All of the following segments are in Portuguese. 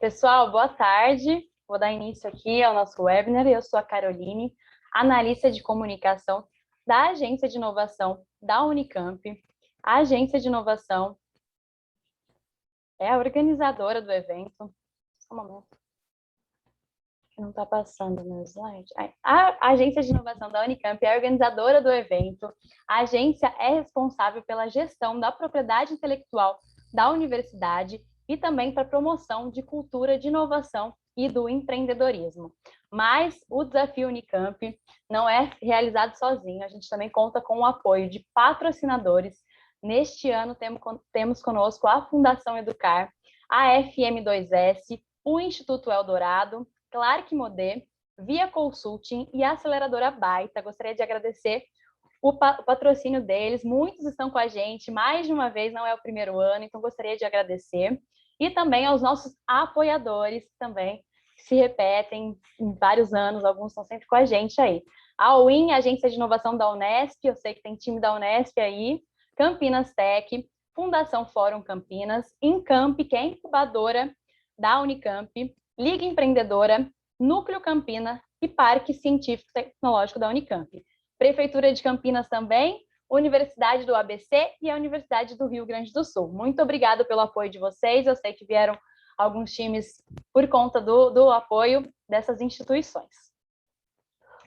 Pessoal, boa tarde. Vou dar início aqui ao nosso webinar. Eu sou a Caroline, analista de comunicação da Agência de Inovação da Unicamp. A Agência de Inovação é a organizadora do evento. Só um momento. Não está passando o meu slide. A Agência de Inovação da Unicamp é a organizadora do evento. A agência é responsável pela gestão da propriedade intelectual da universidade e também para a promoção de cultura de inovação e do empreendedorismo. Mas o Desafio Unicamp não é realizado sozinho, a gente também conta com o apoio de patrocinadores. Neste ano temos conosco a Fundação Educar, a FM2S, o Instituto Eldorado, Clark Modê, Via Consulting e a Aceleradora Baita. Gostaria de agradecer o patrocínio deles, muitos estão com a gente, mais de uma vez, não é o primeiro ano, então gostaria de agradecer. E também aos nossos apoiadores também, que se repetem em vários anos, alguns estão sempre com a gente aí. A UIN, Agência de Inovação da Unesp, eu sei que tem time da Unesp aí, Campinas Tech, Fundação Fórum Campinas, Incamp, que é a incubadora da Unicamp, Liga Empreendedora, Núcleo Campina e Parque Científico e Tecnológico da Unicamp. Prefeitura de Campinas também, Universidade do ABC e a Universidade do Rio Grande do Sul. Muito obrigada pelo apoio de vocês, eu sei que vieram alguns times por conta do apoio dessas instituições.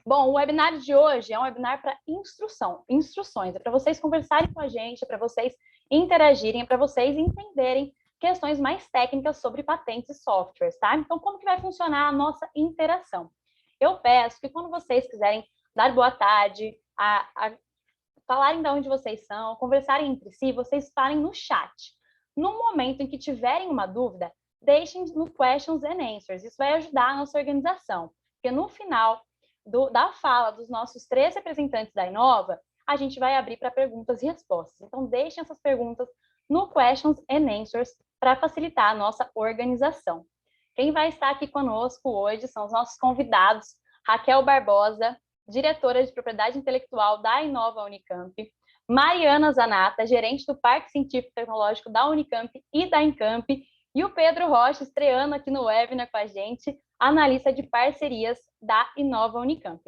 Bom, o webinar de hoje é um webinar para instruções, é para vocês conversarem com a gente, é para vocês interagirem, é para vocês entenderem questões mais técnicas sobre patentes e softwares, tá? Então, como que vai funcionar a nossa interação? Eu peço que quando vocês quiserem dar boa tarde, falarem de onde vocês são, conversarem entre si, vocês falem no chat. No momento em que tiverem uma dúvida, deixem no Questions and Answers. Isso vai ajudar a nossa organização, porque no final da fala dos nossos 3 representantes da Inova, a gente vai abrir para perguntas e respostas. Então, deixem essas perguntas no Questions and Answers para facilitar a nossa organização. Quem vai estar aqui conosco hoje são os nossos convidados, Raquel Barbosa, diretora de Propriedade Intelectual da Inova Unicamp, Mariana Zanata, gerente do Parque Científico e Tecnológico da Unicamp e da Incamp, e o Pedro Rocha, estreando aqui no webinar com a gente, analista de parcerias da Inova Unicamp.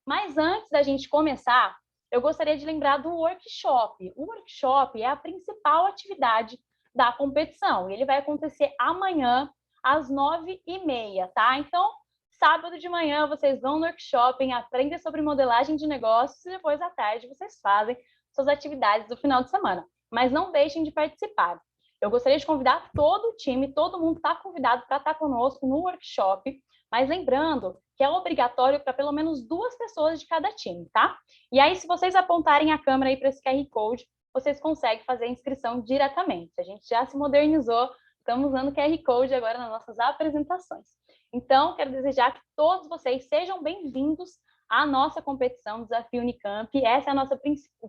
Mas antes da gente começar, eu gostaria de lembrar do workshop. O workshop é a principal atividade da competição, e ele vai acontecer amanhã, às 9h30, tá? Então, sábado de manhã, vocês vão no workshop, aprendem sobre modelagem de negócios e depois à tarde vocês fazem suas atividades do final de semana. Mas não deixem de participar. Eu gostaria de convidar todo o time, todo mundo está convidado para estar conosco no workshop, mas lembrando que é obrigatório para pelo menos 2 pessoas de cada time, tá? E aí, se vocês apontarem a câmera aí para esse QR Code, vocês conseguem fazer a inscrição diretamente. A gente já se modernizou, estamos usando o QR Code agora nas nossas apresentações. Então, quero desejar que todos vocês sejam bem-vindos à nossa competição Desafio Unicamp. Essa é a nossa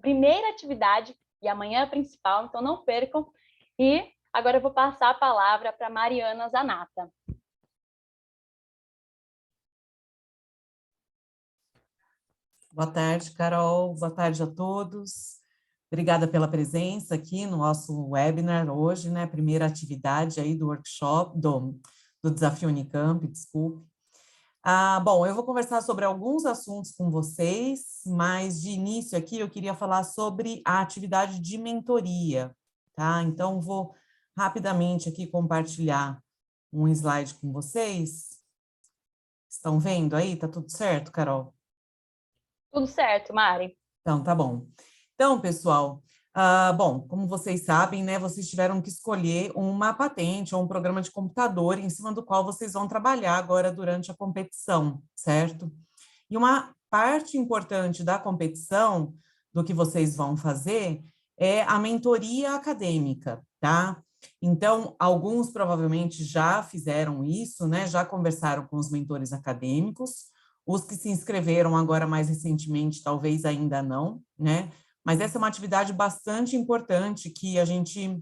primeira atividade e amanhã é a principal, então não percam. E agora eu vou passar a palavra para Mariana Zanata. Boa tarde, Carol. Boa tarde a todos. Obrigada pela presença aqui no nosso webinar hoje, né? Primeira atividade aí do workshop, do Desafio Unicamp, desculpe. Bom, eu vou conversar sobre alguns assuntos com vocês, mas de início aqui eu queria falar sobre a atividade de mentoria, tá? Então, vou rapidamente aqui compartilhar um slide com vocês. Estão vendo aí? Tá tudo certo, Carol? Tudo certo, Mari. Então, tá bom. Então, pessoal, bom, como vocês sabem, né, vocês tiveram que escolher uma patente ou um programa de computador em cima do qual vocês vão trabalhar agora durante a competição, certo? E uma parte importante da competição, do que vocês vão fazer, é a mentoria acadêmica, tá? Então, alguns provavelmente já fizeram isso, né? Já conversaram com os mentores acadêmicos, os que se inscreveram agora mais recentemente, talvez ainda não, né? Mas essa é uma atividade bastante importante que a gente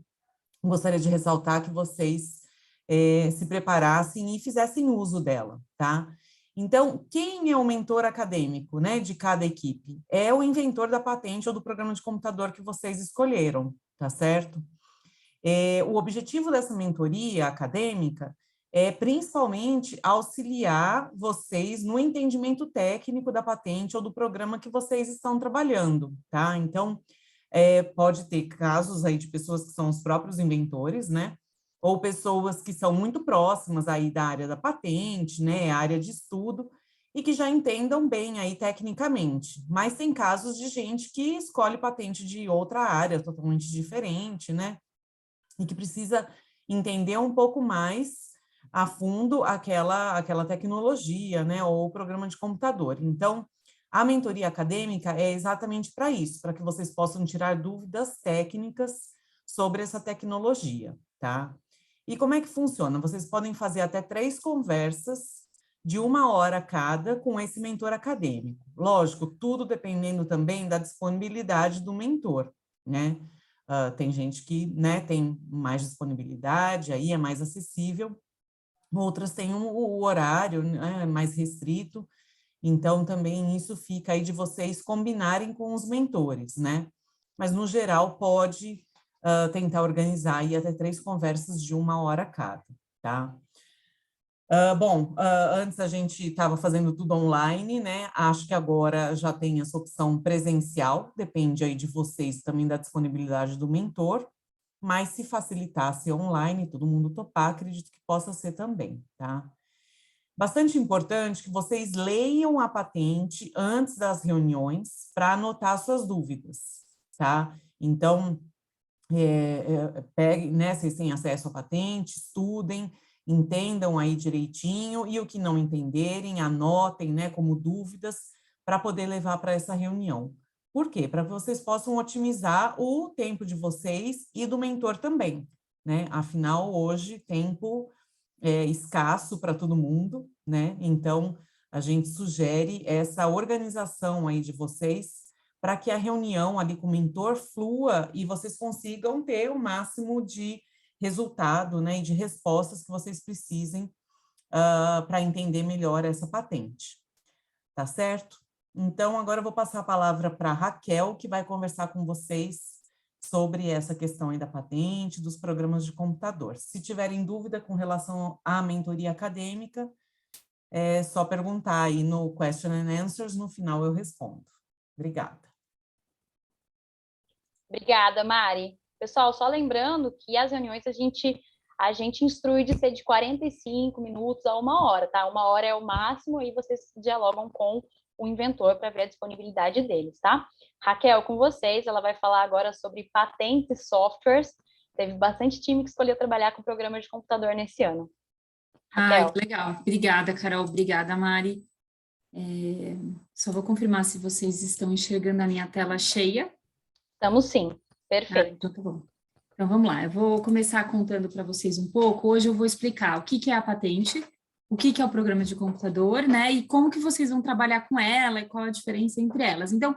gostaria de ressaltar que vocês se preparassem e fizessem uso dela, tá? Então, quem é o mentor acadêmico, né, de cada equipe? É o inventor da patente ou do programa de computador que vocês escolheram, tá certo? O objetivo dessa mentoria acadêmica é principalmente auxiliar vocês no entendimento técnico da patente ou do programa que vocês estão trabalhando, tá? Então, pode ter casos aí de pessoas que são os próprios inventores, né? Ou pessoas que são muito próximas aí da área da patente, né? Área de estudo, e que já entendam bem aí tecnicamente. Mas tem casos de gente que escolhe patente de outra área totalmente diferente, né? E que precisa entender um pouco mais a fundo aquela tecnologia, né? Ou o programa de computador. Então, a mentoria acadêmica é exatamente para isso, para que vocês possam tirar dúvidas técnicas sobre essa tecnologia, tá? E como é que funciona? Vocês podem fazer até 3 conversas de 1 hora cada com esse mentor acadêmico. Lógico, tudo dependendo também da disponibilidade do mentor, né? Tem gente que, né, tem mais disponibilidade, aí é mais acessível, outras têm o horário, né, mais restrito, então também isso fica aí de vocês combinarem com os mentores, né? Mas no geral pode tentar organizar aí até 3 conversas de 1 hora cada, tá? Bom, antes a gente estava fazendo tudo online, né? Acho que agora já tem essa opção presencial, depende aí de vocês também da disponibilidade do mentor, mas se facilitasse online, todo mundo topar, acredito que possa ser também, tá? Bastante importante que vocês leiam a patente antes das reuniões para anotar suas dúvidas, tá? Então, peguem, né, vocês têm acesso à patente, estudem, entendam aí direitinho, e o que não entenderem, anotem, né, como dúvidas, para poder levar para essa reunião. Por quê? Para que vocês possam otimizar o tempo de vocês e do mentor também, né? Afinal, hoje, tempo é escasso para todo mundo, né? Então, a gente sugere essa organização aí de vocês para que a reunião ali com o mentor flua e vocês consigam ter o máximo de resultado, né, e de respostas que vocês precisem para entender melhor essa patente. Tá certo? Então, agora eu vou passar a palavra para a Raquel, que vai conversar com vocês sobre essa questão aí da patente, dos programas de computador. Se tiverem dúvida com relação à mentoria acadêmica, é só perguntar aí no Question and Answers, no final eu respondo. Obrigada. Obrigada, Mari. Pessoal, só lembrando que as reuniões a gente instrui de ser de 45 minutos a 1 hora, tá? 1 hora é o máximo e vocês dialogam com o inventor para ver a disponibilidade deles, tá? Raquel, com vocês, ela vai falar agora sobre patentes e softwares. Teve bastante time que escolheu trabalhar com programa de computador nesse ano. Ai, Raquel. que legal. Obrigada, Carol. Obrigada, Mari. Só vou confirmar se vocês estão enxergando a minha tela cheia. Estamos sim. Perfeito. Então tá bom. Então vamos lá. Eu vou começar contando para vocês um pouco. Hoje eu vou explicar o que é a patente, o que é o programa de computador, né? E como que vocês vão trabalhar com ela e qual a diferença entre elas. Então,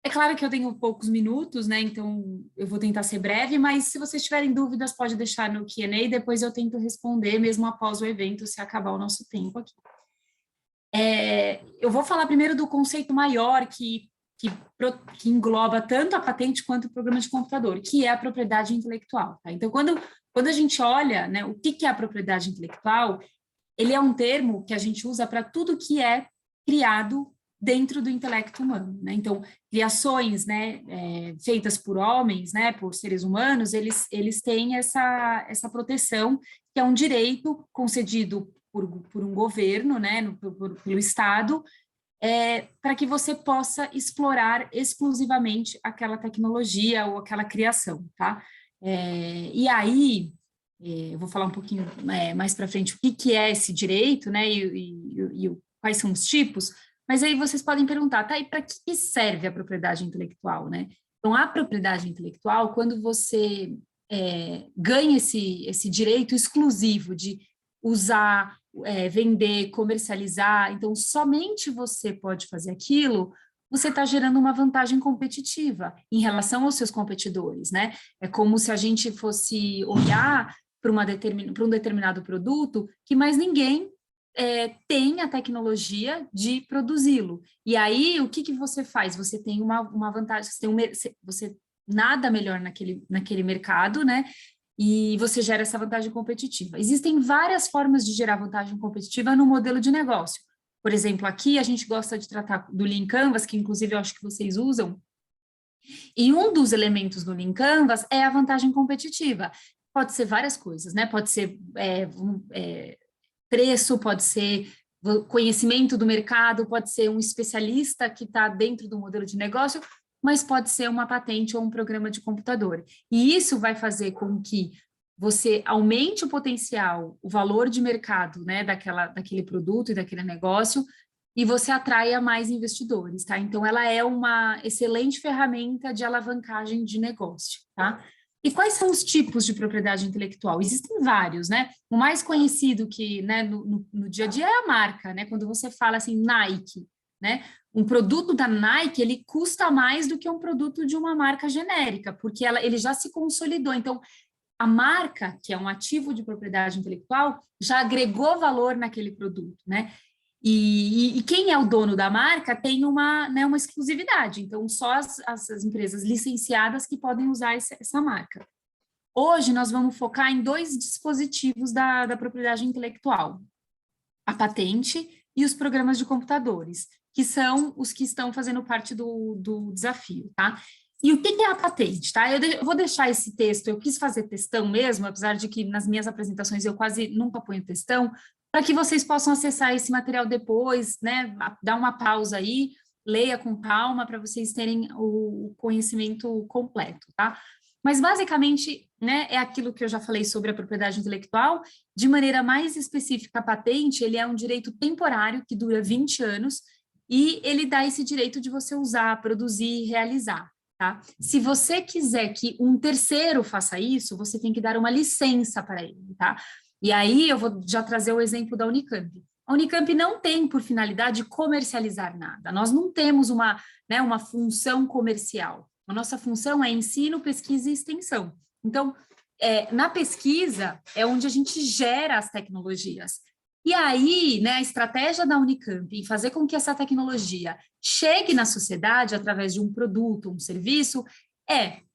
é claro que eu tenho poucos minutos, né? Então, eu vou tentar ser breve, mas se vocês tiverem dúvidas, pode deixar no Q&A, depois eu tento responder, mesmo após o evento, se acabar o nosso tempo aqui. Eu vou falar primeiro do conceito maior que engloba tanto a patente quanto o programa de computador, que é a propriedade intelectual. Tá? Então, quando a gente olha, né, o que é a propriedade intelectual, ele é um termo que a gente usa para tudo que é criado dentro do intelecto humano, né? Então, criações, né, feitas por homens, né, por seres humanos, eles têm essa proteção, que é um direito concedido por um governo, né, pelo Estado, para que você possa explorar exclusivamente aquela tecnologia ou aquela criação, tá? E aí, eu vou falar um pouquinho mais para frente o que é esse direito, né, e quais são os tipos, mas aí vocês podem perguntar, tá, e para que serve a propriedade intelectual, né? Então, a propriedade intelectual, quando você ganha esse direito exclusivo de usar, vender, comercializar, então somente você pode fazer aquilo, você está gerando uma vantagem competitiva em relação aos seus competidores, né? É como se a gente fosse olhar para um determinado produto que mais ninguém tem a tecnologia de produzi-lo. E aí, o que você faz? Você tem uma vantagem, você nada melhor naquele mercado, né? e você gera essa vantagem competitiva. Existem várias formas de gerar vantagem competitiva no modelo de negócio. Por exemplo, aqui a gente gosta de tratar do Lean Canvas, que inclusive eu acho que vocês usam, e um dos elementos do Lean Canvas é a vantagem competitiva. Pode ser várias coisas, né? Pode ser preço, pode ser conhecimento do mercado, pode ser um especialista que está dentro do modelo de negócio, mas pode ser uma patente ou um programa de computador. E isso vai fazer com que você aumente o potencial, o valor de mercado, né, daquele produto e daquele negócio, e você atraia mais investidores, tá? Então, ela é uma excelente ferramenta de alavancagem de negócio, tá? E quais são os tipos de propriedade intelectual? Existem vários, né? O mais conhecido que, né, no dia a dia é a marca, né? Quando você fala assim, Nike, né? Um produto da Nike, ele custa mais do que um produto de uma marca genérica, porque ele já se consolidou. Então, a marca, que é um ativo de propriedade intelectual, já agregou valor naquele produto, né? E quem é o dono da marca tem uma exclusividade, então só as empresas licenciadas que podem usar essa marca. Hoje nós vamos focar em dois dispositivos da propriedade intelectual, a patente e os programas de computadores, que são os que estão fazendo parte do desafio, tá? E o que é a patente, tá? Eu vou deixar esse texto, eu quis fazer textão mesmo, apesar de que nas minhas apresentações eu quase nunca ponho textão, para que vocês possam acessar esse material depois, né? Dá uma pausa aí, leia com calma para vocês terem o conhecimento completo, tá? Mas basicamente, né, é aquilo que eu já falei sobre a propriedade intelectual. De maneira mais específica, a patente, ele é um direito temporário que dura 20 anos e ele dá esse direito de você usar, produzir, realizar, tá? Se você quiser que um terceiro faça isso, você tem que dar uma licença para ele, tá? E aí eu vou já trazer o exemplo da Unicamp. A Unicamp não tem por finalidade comercializar nada. Nós não temos uma função comercial. A nossa função é ensino, pesquisa e extensão. Então, na pesquisa é onde a gente gera as tecnologias. E aí, né, a estratégia da Unicamp em fazer com que essa tecnologia chegue na sociedade através de um produto, um serviço,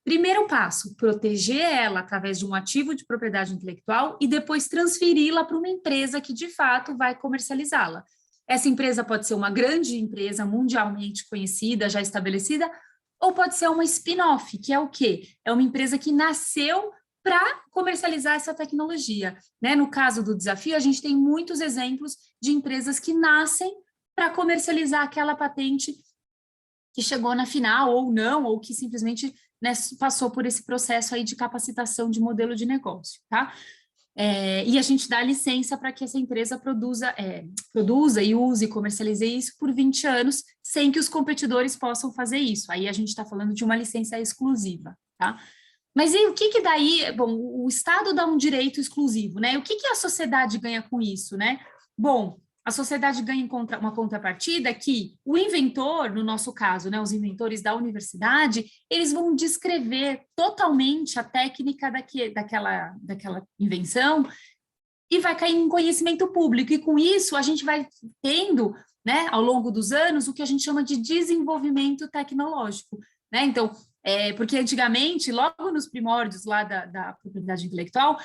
primeiro passo, proteger ela através de um ativo de propriedade intelectual e depois transferi-la para uma empresa que, de fato, vai comercializá-la. Essa empresa pode ser uma grande empresa mundialmente conhecida, já estabelecida, ou pode ser uma spin-off, que é o quê? É uma empresa que nasceu para comercializar essa tecnologia, né? No caso do desafio, a gente tem muitos exemplos de empresas que nascem para comercializar aquela patente que chegou na final ou não, ou que simplesmente, né, passou por esse processo aí de capacitação de modelo de negócio, tá? E a gente dá licença para que essa empresa produza e use e comercialize isso por 20 anos, sem que os competidores possam fazer isso. Aí a gente está falando de uma licença exclusiva, tá? Mas e o que daí, bom, o Estado dá um direito exclusivo, né? O que a sociedade ganha com isso, né? Bom, a sociedade ganha uma contrapartida que o inventor, no nosso caso, né, os inventores da universidade, eles vão descrever totalmente a técnica daquela invenção e vai cair em conhecimento público. E com isso a gente vai tendo, né, ao longo dos anos, o que a gente chama de desenvolvimento tecnológico, né? Então, porque antigamente, logo nos primórdios lá da propriedade intelectual,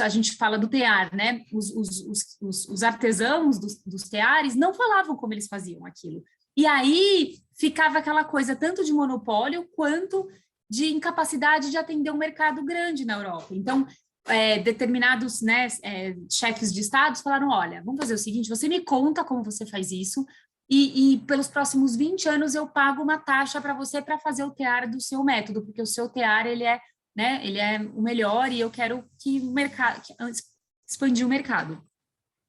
a gente fala do tear, né? Os artesãos dos teares não falavam como eles faziam aquilo. E aí ficava aquela coisa tanto de monopólio quanto de incapacidade de atender um mercado grande na Europa. Então, determinados, né, chefes de estados falaram, olha, vamos fazer o seguinte, você me conta como você faz isso, e pelos próximos 20 anos eu pago uma taxa para você para fazer o tear do seu método, porque o seu tear, ele é o melhor e eu quero que expandir o mercado.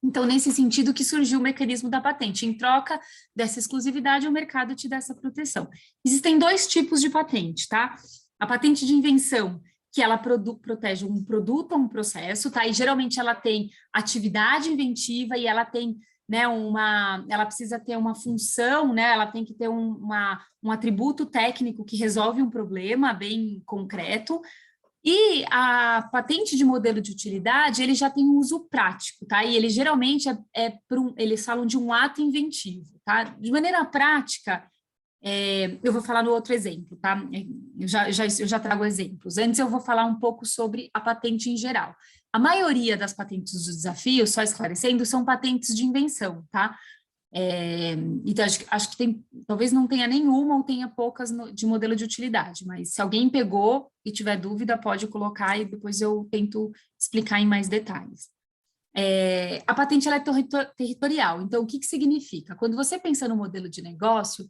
Então, nesse sentido que surgiu o mecanismo da patente. Em troca dessa exclusividade, o mercado te dá essa proteção. Existem dois tipos de patente, tá? A patente de invenção, que ela protege um produto ou um processo, tá? E geralmente ela tem atividade inventiva e ela tem, né, ela precisa ter uma função, né? Ela tem que ter um atributo técnico que resolve um problema bem concreto. E a patente de modelo de utilidade, ele já tem um uso prático, tá? E ele geralmente eles falam de um ato inventivo, tá? De maneira prática, Eu vou falar no outro exemplo, tá? Eu já trago exemplos. Antes eu vou falar um pouco sobre a patente em geral. A maioria das patentes do desafio, só esclarecendo, são patentes de invenção, tá? Então, acho que tem, talvez não tenha nenhuma ou tenha poucas de modelo de utilidade, mas se alguém pegou e tiver dúvida, pode colocar e depois eu tento explicar em mais detalhes. A patente ela é territorial, então o que significa? Quando você pensa no modelo de negócio,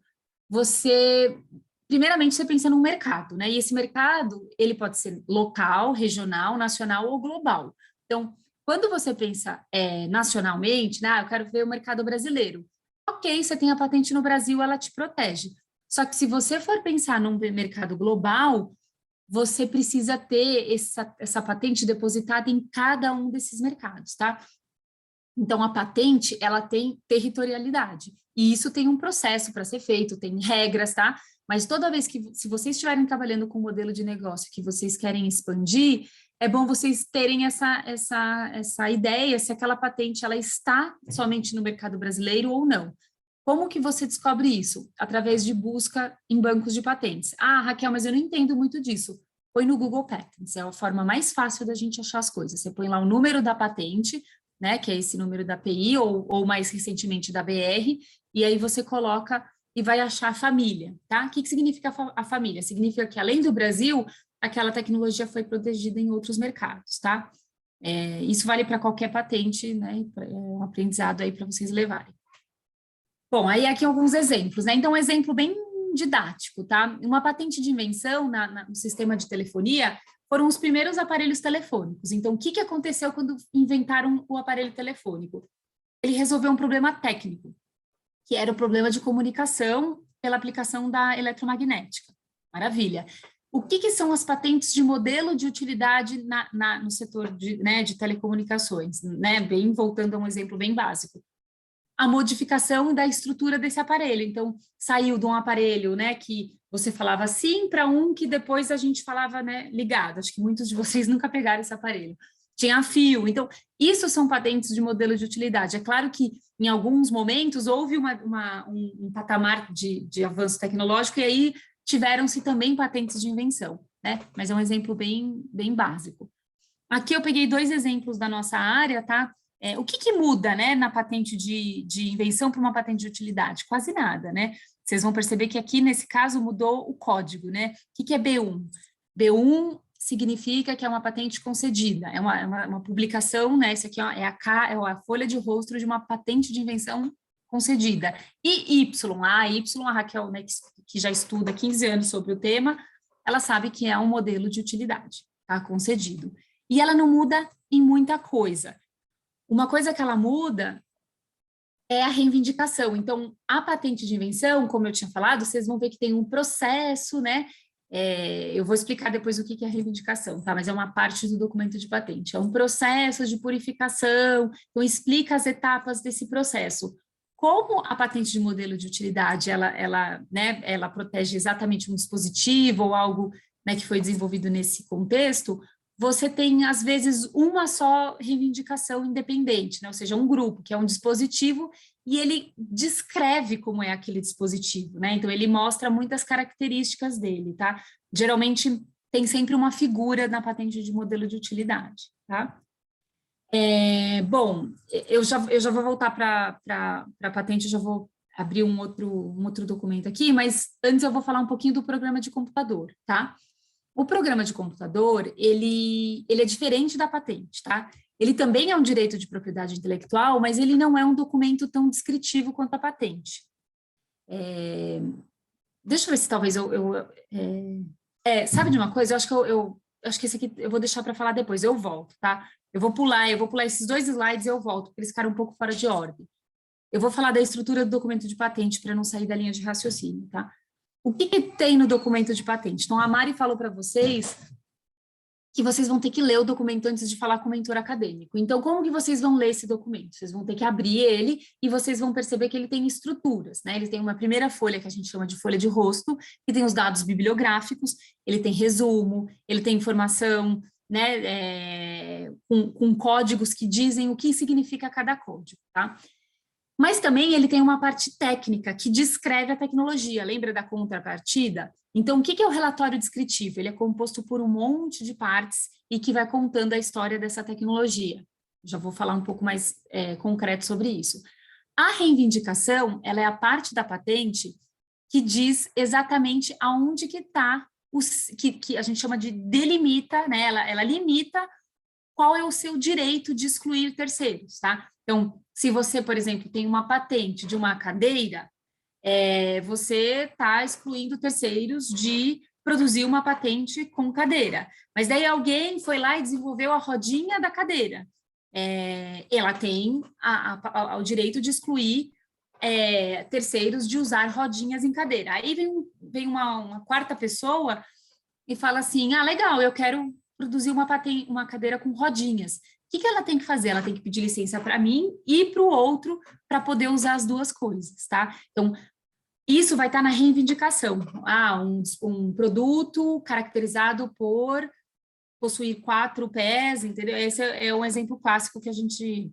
primeiramente você pensa num mercado, né? E esse mercado, ele pode ser local, regional, nacional ou global. Então, quando você pensa nacionalmente, né? Eu quero ver o mercado brasileiro. Ok, você tem a patente no Brasil, ela te protege. Só que se você for pensar num mercado global, você precisa ter essa patente depositada em cada um desses mercados, tá? Então, a patente, ela tem territorialidade. E isso tem um processo para ser feito, tem regras, tá? Mas toda vez que, se vocês estiverem trabalhando com um modelo de negócio que vocês querem expandir, é bom vocês terem essa ideia se aquela patente ela está somente no mercado brasileiro ou não. Como que você descobre isso? Através de busca em bancos de patentes. Ah, Raquel, mas eu não entendo muito disso. Põe no Google Patents, é a forma mais fácil da gente achar as coisas. Você põe lá o número da patente, né, que é esse número da API, ou mais recentemente da BR, e aí você coloca e vai achar a família, tá? O que significa a família? Significa que, além do Brasil, aquela tecnologia foi protegida em outros mercados, tá? Isso vale para qualquer patente, né? É um aprendizado aí para vocês levarem. Bom, aí aqui alguns exemplos, né? Então, um exemplo bem didático, tá? Uma patente de invenção no sistema de telefonia foram os primeiros aparelhos telefônicos. Então, o que aconteceu quando inventaram o aparelho telefônico? Ele resolveu um problema técnico, que era o problema de comunicação pela aplicação da eletromagnética. Maravilha. O que são as patentes de modelo de utilidade no setor de telecomunicações? Né? Bem, voltando a um exemplo bem básico. A modificação da estrutura desse aparelho. Então, saiu de um aparelho, né, que você falava sim para um que depois a gente falava, né, ligado. Acho que muitos de vocês nunca pegaram esse aparelho. Tinha fio. Então, isso são patentes de modelo de utilidade. É claro que, em alguns momentos, houve um patamar de avanço tecnológico e aí tiveram-se também patentes de invenção, né? Mas é um exemplo bem básico. Aqui eu peguei 2 exemplos da nossa área, tá? O que muda, né, na patente de invenção para uma patente de utilidade? Quase nada, né? Vocês vão perceber que aqui, nesse caso, mudou o código, né? O que é B1? B1 significa que é uma patente concedida, é uma publicação, né? Isso aqui é a folha de rosto de uma patente de invenção concedida. E a Raquel, né, que já estuda há 15 anos sobre o tema, ela sabe que é um modelo de utilidade, tá? Concedido. E ela não muda em muita coisa. Uma coisa que ela muda é a reivindicação. Então, a patente de invenção, como eu tinha falado, vocês vão ver que tem um processo, né? Eu vou explicar depois o que é a reivindicação, tá? Mas é uma parte do documento de patente. É um processo de purificação, então explica as etapas desse processo. Como a patente de modelo de utilidade, ela protege exatamente um dispositivo ou algo, né, que foi desenvolvido nesse contexto, você tem, às vezes, uma só reivindicação independente, né? Ou seja, um grupo, que é um dispositivo, e ele descreve como é aquele dispositivo, né? Então, ele mostra muitas características dele, tá? Geralmente, tem sempre uma figura na patente de modelo de utilidade, tá? Bom, eu já vou voltar para a patente, eu já vou abrir um outro documento aqui, mas antes eu vou falar um pouquinho do programa de computador, tá? O programa de computador, ele é diferente da patente, tá? Ele também é um direito de propriedade intelectual, mas ele não é um documento tão descritivo quanto a patente. Deixa eu ver se talvez sabe de uma coisa? Eu acho que eu acho que esse aqui eu vou deixar para falar depois, eu volto, tá? Eu vou pular esses 2 slides e eu volto, porque eles ficaram um pouco fora de ordem. Eu vou falar da estrutura do documento de patente para não sair da linha de raciocínio, tá? O que tem no documento de patente? Então, a Mari falou para vocês que vocês vão ter que ler o documento antes de falar com o mentor acadêmico. Então, como que vocês vão ler esse documento? Vocês vão ter que abrir ele e vocês vão perceber que ele tem estruturas, né? Ele tem uma primeira folha que a gente chama de folha de rosto, que tem os dados bibliográficos, ele tem resumo, ele tem informação, né, com códigos que dizem o que significa cada código, tá? Mas também ele tem uma parte técnica que descreve a tecnologia, lembra da contrapartida? Então, o que é o relatório descritivo? Ele é composto por um monte de partes e que vai contando a história dessa tecnologia. Já vou falar um pouco mais concreto sobre isso. A reivindicação, ela é a parte da patente que diz exatamente aonde que está, que a gente chama de delimita, né? Ela limita qual é o seu direito de excluir terceiros, tá? Então, se você, por exemplo, tem uma patente de uma cadeira, você está excluindo terceiros de produzir uma patente com cadeira. Mas daí alguém foi lá e desenvolveu a rodinha da cadeira. Ela tem o direito de excluir terceiros de usar rodinhas em cadeira. Aí vem uma quarta pessoa e fala assim, legal, eu quero produzir uma cadeira com rodinhas. O que ela tem que fazer? Ela tem que pedir licença para mim e para o outro para poder usar as duas coisas, tá? Então, isso vai estar na reivindicação. Um produto caracterizado por possuir 4 pés, entendeu? Esse é um exemplo clássico que a gente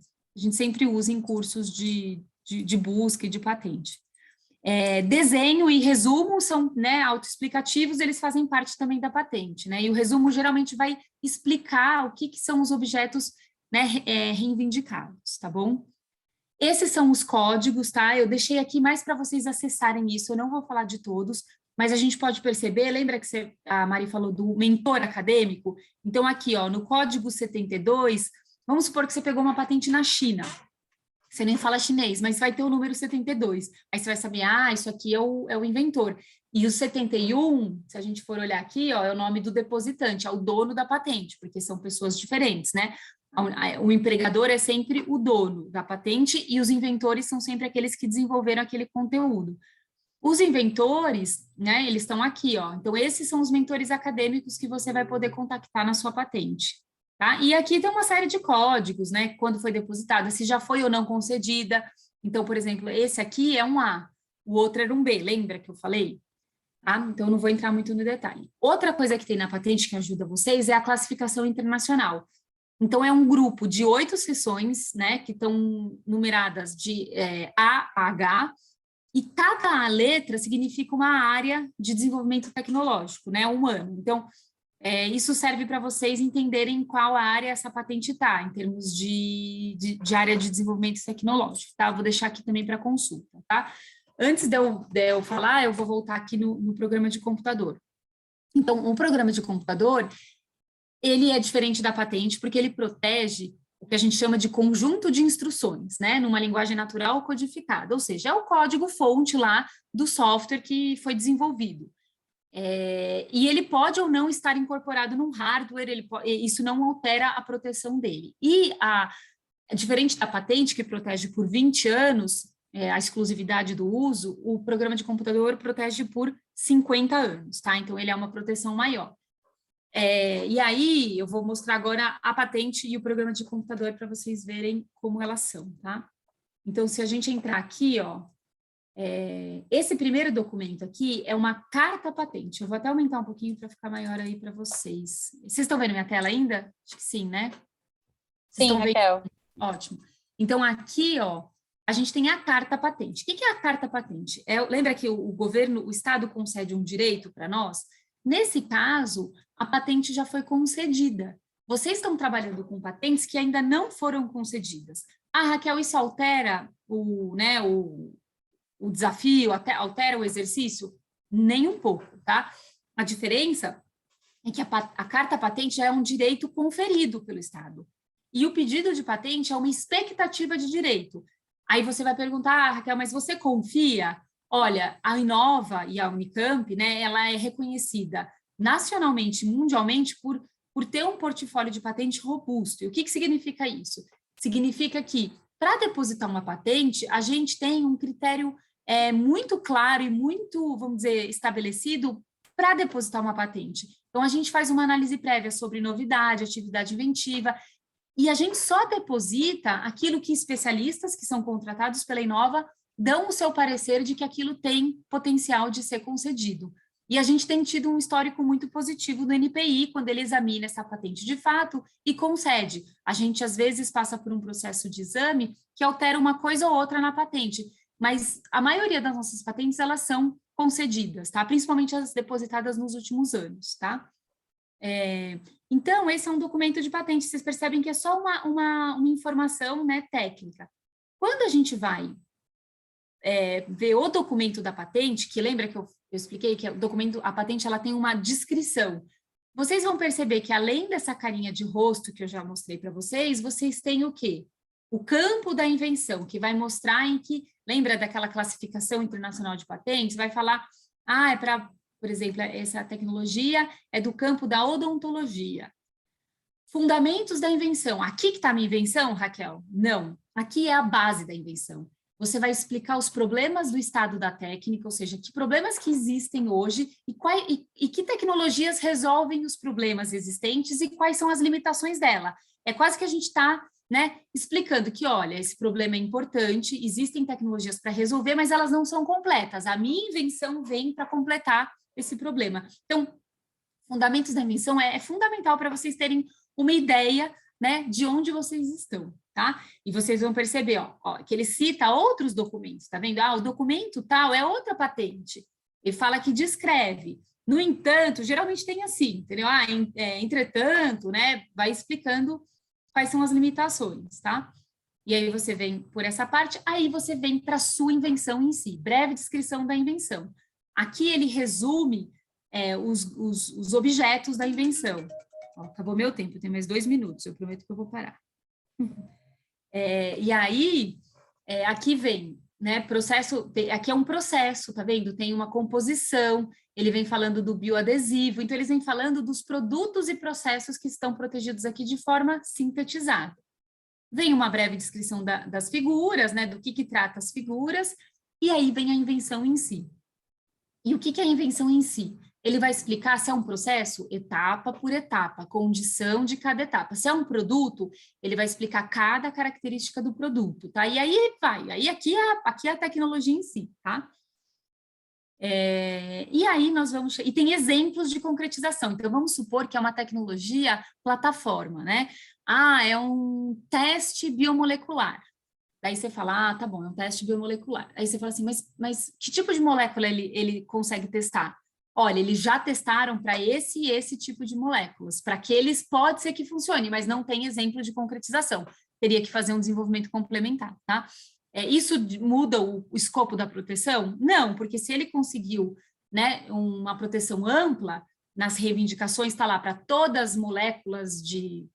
sempre usa em cursos de busca e de patente. Desenho e resumo são, né, autoexplicativos, eles fazem parte também da patente, né? E o resumo geralmente vai explicar o que são os objetos, né, reivindicados, tá bom? Esses são os códigos, tá? Eu deixei aqui mais para vocês acessarem isso, eu não vou falar de todos, mas a gente pode perceber, lembra que a Mari falou do mentor acadêmico? Então, aqui, ó, no código 72, vamos supor que você pegou uma patente na China. Você nem fala chinês, mas vai ter o número 72. Aí você vai saber, isso aqui é o inventor. E o 71, se a gente for olhar aqui, ó, é o nome do depositante, é o dono da patente, porque são pessoas diferentes, né? O empregador é sempre o dono da patente e os inventores são sempre aqueles que desenvolveram aquele conteúdo. Os inventores, né, eles estão aqui, ó. Então, esses são os mentores acadêmicos que você vai poder contactar na sua patente. Tá? E aqui tem uma série de códigos, né? Quando foi depositada, se já foi ou não concedida. Então, por exemplo, esse aqui é um A, o outro era um B, lembra que eu falei? Tá? Então, não vou entrar muito no detalhe. Outra coisa que tem na patente que ajuda vocês é a classificação internacional. Então, é um grupo de 8 seções, né? Que estão numeradas de A a H, e cada letra significa uma área de desenvolvimento tecnológico, né? Humano. Então, isso serve para vocês entenderem qual área essa patente está, em termos de área de desenvolvimento tecnológico, tá? Eu vou deixar aqui também para consulta, tá? Antes de eu falar, eu vou voltar aqui no programa de computador. Então, o programa de computador, ele é diferente da patente porque ele protege o que a gente chama de conjunto de instruções, né? Numa linguagem natural codificada, ou seja, é o código-fonte lá do software que foi desenvolvido. E ele pode ou não estar incorporado num hardware, isso não altera a proteção dele. E diferente da patente, que protege por 20 anos, a exclusividade do uso, o programa de computador protege por 50 anos, tá? Então, ele é uma proteção maior. E aí, eu vou mostrar agora a patente e o programa de computador para vocês verem como elas são, tá? Então, se a gente entrar aqui, ó, esse primeiro documento aqui é uma carta patente. Eu vou até aumentar um pouquinho para ficar maior aí para vocês. Vocês estão vendo minha tela ainda? Acho que sim, né? Sim, Raquel. Ótimo. Então, aqui, ó, a gente tem a carta patente. O que é a carta patente? Lembra que o governo, o Estado concede um direito para nós? Nesse caso, a patente já foi concedida. Vocês estão trabalhando com patentes que ainda não foram concedidas. Raquel, isso altera o desafio, altera o exercício? Nem um pouco, tá? A diferença é que a carta patente já é um direito conferido pelo Estado. E o pedido de patente é uma expectativa de direito. Aí você vai perguntar, Raquel, mas você confia? Olha, a Inova e a Unicamp, né, ela é reconhecida nacionalmente, mundialmente, por ter um portfólio de patente robusto. E o que significa isso? Significa que, para depositar uma patente, a gente tem um critério muito claro e muito, vamos dizer, estabelecido para depositar uma patente. Então, a gente faz uma análise prévia sobre novidade, atividade inventiva, e a gente só deposita aquilo que especialistas que são contratados pela Inova dão o seu parecer de que aquilo tem potencial de ser concedido. E a gente tem tido um histórico muito positivo do NPI, quando ele examina essa patente de fato e concede. A gente, às vezes, passa por um processo de exame que altera uma coisa ou outra na patente, mas a maioria das nossas patentes, elas são concedidas, tá? Principalmente as depositadas nos últimos anos, tá? Então, esse é um documento de patente, vocês percebem que é só uma informação, né, técnica. Quando a gente vai ver o documento da patente, que lembra que eu expliquei que o documento, a patente, ela tem uma descrição. Vocês vão perceber que além dessa carinha de rosto que eu já mostrei para vocês, vocês têm o quê? O campo da invenção, que vai mostrar em que, lembra daquela classificação internacional de patentes? Vai falar, é para, por exemplo, essa tecnologia é do campo da odontologia. Fundamentos da invenção. Aqui que está a minha invenção, Raquel? Não. Aqui é a base da invenção. Você vai explicar os problemas do estado da técnica, ou seja, que problemas que existem hoje e que tecnologias resolvem os problemas existentes e quais são as limitações dela. É quase que a gente está, né, explicando que, olha, esse problema é importante, existem tecnologias para resolver, mas elas não são completas. A minha invenção vem para completar esse problema. Então, fundamentos da invenção é fundamental para vocês terem uma ideia, né, de onde vocês estão, tá? E vocês vão perceber, ó, que ele cita outros documentos, tá vendo? O documento tal é outra patente. Ele fala que descreve. No entanto, geralmente tem assim, entendeu? Entretanto, né, vai explicando quais são as limitações, tá? E aí você vem por essa parte, aí você vem para a sua invenção em si, breve descrição da invenção. Aqui ele resume os objetos da invenção. Acabou meu tempo, eu tenho mais 2 minutos, eu prometo que eu vou parar. E aí, aqui vem, né, processo, aqui é um processo, tá vendo? Tem uma composição, ele vem falando do bioadesivo, então eles vêm falando dos produtos e processos que estão protegidos aqui de forma sintetizada. Vem uma breve descrição das figuras, né, do que trata as figuras, e aí vem a invenção em si. E o que é a invenção em si? Ele vai explicar se é um processo etapa por etapa, condição de cada etapa. Se é um produto, ele vai explicar cada característica do produto, tá? E aí aqui é a tecnologia em si, tá? E aí nós vamos... E tem exemplos de concretização. Então, vamos supor que é uma tecnologia plataforma, né? É um teste biomolecular. Daí você fala, tá bom, é um teste biomolecular. Aí você fala assim, mas que tipo de molécula ele consegue testar? Olha, eles já testaram para esse e esse tipo de moléculas. Para aqueles pode ser que funcione, mas não tem exemplo de concretização. Teria que fazer um desenvolvimento complementar, tá? Isso muda o escopo da proteção? Não, porque se ele conseguiu, né, uma proteção ampla, nas reivindicações está lá para todas as moléculas de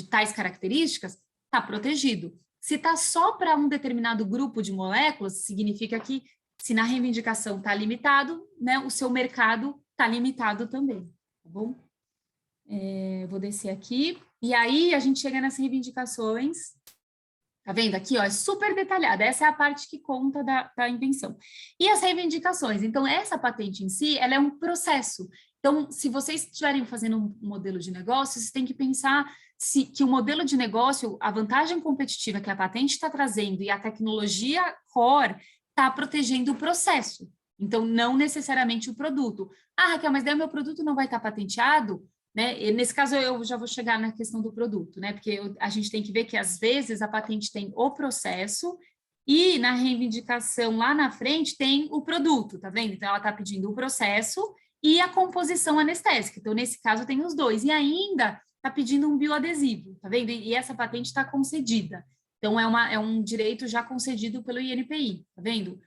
tais características, está protegido. Se está só para um determinado grupo de moléculas, significa que se na reivindicação está limitado, né, o seu mercado está limitado também, tá bom? Vou descer aqui, e aí a gente chega nas reivindicações, tá vendo aqui, ó, é super detalhada, essa é a parte que conta da invenção. E as reivindicações, então essa patente em si, ela é um processo. Então, se vocês estiverem fazendo um modelo de negócio, vocês têm que pensar que o modelo de negócio, a vantagem competitiva que a patente está trazendo e a tecnologia core está protegendo o processo, então não necessariamente o produto. Raquel, mas daí o meu produto não vai estar patenteado, né? E nesse caso eu já vou chegar na questão do produto, né? Porque a gente tem que ver que às vezes a patente tem o processo e na reivindicação lá na frente tem o produto, tá vendo? Então ela está pedindo o processo e a composição anestésica, então nesse caso tem os dois, e ainda está pedindo um bioadesivo, tá vendo? E essa patente está concedida. Então, é um direito já concedido pelo INPI, tá vendo?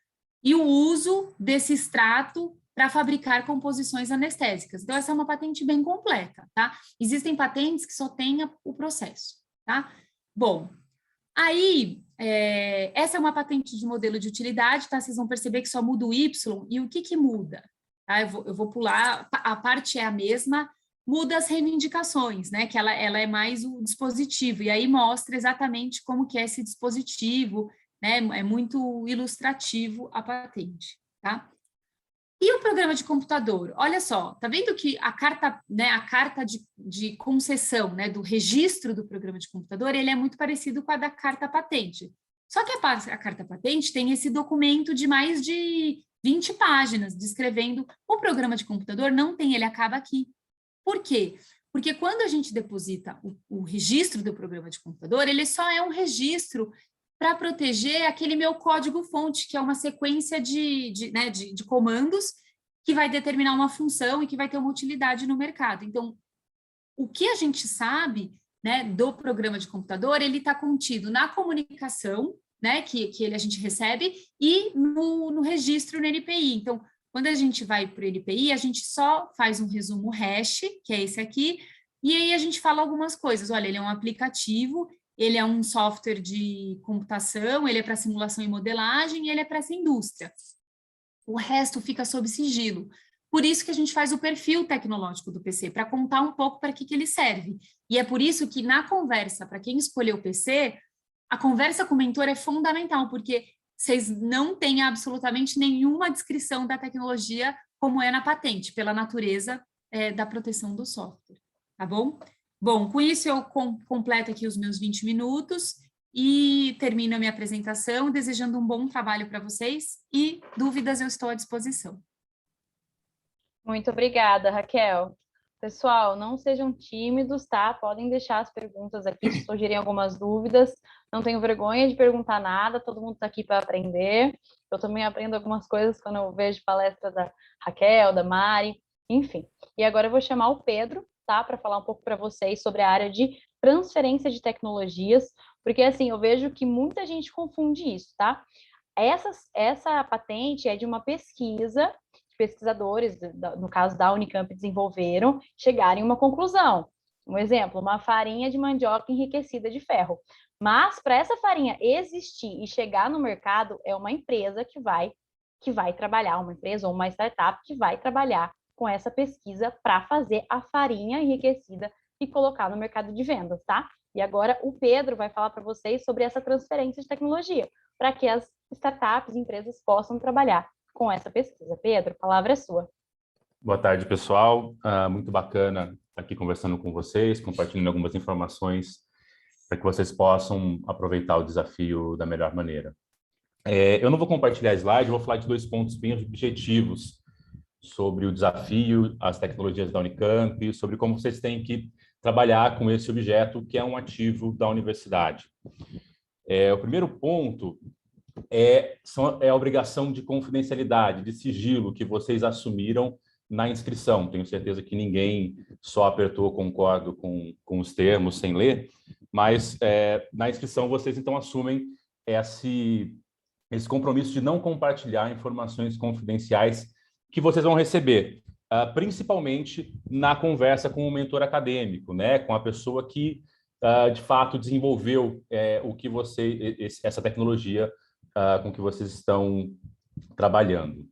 E o uso desse extrato para fabricar composições anestésicas. Então, essa é uma patente bem completa, tá? Existem patentes que só têm o processo, tá? Bom, aí, essa é uma patente de modelo de utilidade, tá? Vocês vão perceber que só muda o Y, e o que muda? Tá? Eu vou pular, a parte é a mesma, muda as reivindicações, né? Que ela é mais o dispositivo, e aí mostra exatamente como que é esse dispositivo, né? É muito ilustrativo a patente, tá? E o programa de computador? Olha só, tá vendo que a carta, né, de concessão, né, do registro do programa de computador, ele é muito parecido com a da carta patente. Só que a carta patente tem esse documento de mais de 20 páginas descrevendo o programa de computador, não tem, ele acaba aqui. Por quê? Porque quando a gente deposita o registro do programa de computador, ele só é um registro para proteger aquele meu código-fonte, que é uma sequência de comandos que vai determinar uma função e que vai ter uma utilidade no mercado. Então, o que a gente sabe, né, do programa de computador, ele está contido na comunicação, né, que a gente recebe, e no registro no NPI. Então, quando a gente vai para o NPI, a gente só faz um resumo hash, que é esse aqui, e aí a gente fala algumas coisas. Olha, ele é um aplicativo, ele é um software de computação, ele é para simulação e modelagem, e ele é para essa indústria. O resto fica sob sigilo. Por isso que a gente faz o perfil tecnológico do PC, para contar um pouco para que ele serve. E é por isso que na conversa, para quem escolheu o PC, a conversa com o mentor é fundamental, porque vocês não têm absolutamente nenhuma descrição da tecnologia como é na patente, pela natureza da proteção do software, tá bom? Bom, com isso eu completo aqui os meus 20 minutos e termino a minha apresentação, desejando um bom trabalho para vocês e dúvidas eu estou à disposição. Muito obrigada, Raquel. Pessoal, não sejam tímidos, tá? Podem deixar as perguntas aqui, se surgirem algumas dúvidas. Não tenho vergonha de perguntar nada, todo mundo está aqui para aprender. Eu também aprendo algumas coisas quando eu vejo palestra da Raquel, da Mari, enfim. E agora eu vou chamar o Pedro, tá? Para falar um pouco para vocês sobre a área de transferência de tecnologias, porque assim, eu vejo que muita gente confunde isso, tá? Essa patente é de uma pesquisa pesquisadores, no caso da Unicamp, desenvolveram, chegaram em uma conclusão. Um exemplo, uma farinha de mandioca enriquecida de ferro. Mas, para essa farinha existir e chegar no mercado, é uma empresa que vai trabalhar, uma empresa ou uma startup que vai trabalhar com essa pesquisa para fazer a farinha enriquecida e colocar no mercado de vendas, tá? E agora o Pedro vai falar para vocês sobre essa transferência de tecnologia, para que as startups e empresas possam trabalhar com essa pesquisa. Pedro, a palavra é sua. Boa tarde, pessoal. Muito bacana estar aqui conversando com vocês, compartilhando algumas informações para que vocês possam aproveitar o desafio da melhor maneira. Eu não vou compartilhar slide, vou falar de 2 pontos bem objetivos sobre o desafio, as tecnologias da Unicamp, sobre como vocês têm que trabalhar com esse objeto, que é um ativo da universidade. O primeiro ponto é a obrigação de confidencialidade, de sigilo que vocês assumiram na inscrição. Tenho certeza que ninguém só apertou concordo com os termos sem ler, mas na inscrição vocês então assumem esse compromisso de não compartilhar informações confidenciais que vocês vão receber, principalmente na conversa com o mentor acadêmico, né, com a pessoa que de fato desenvolveu essa tecnologia com que vocês estão trabalhando.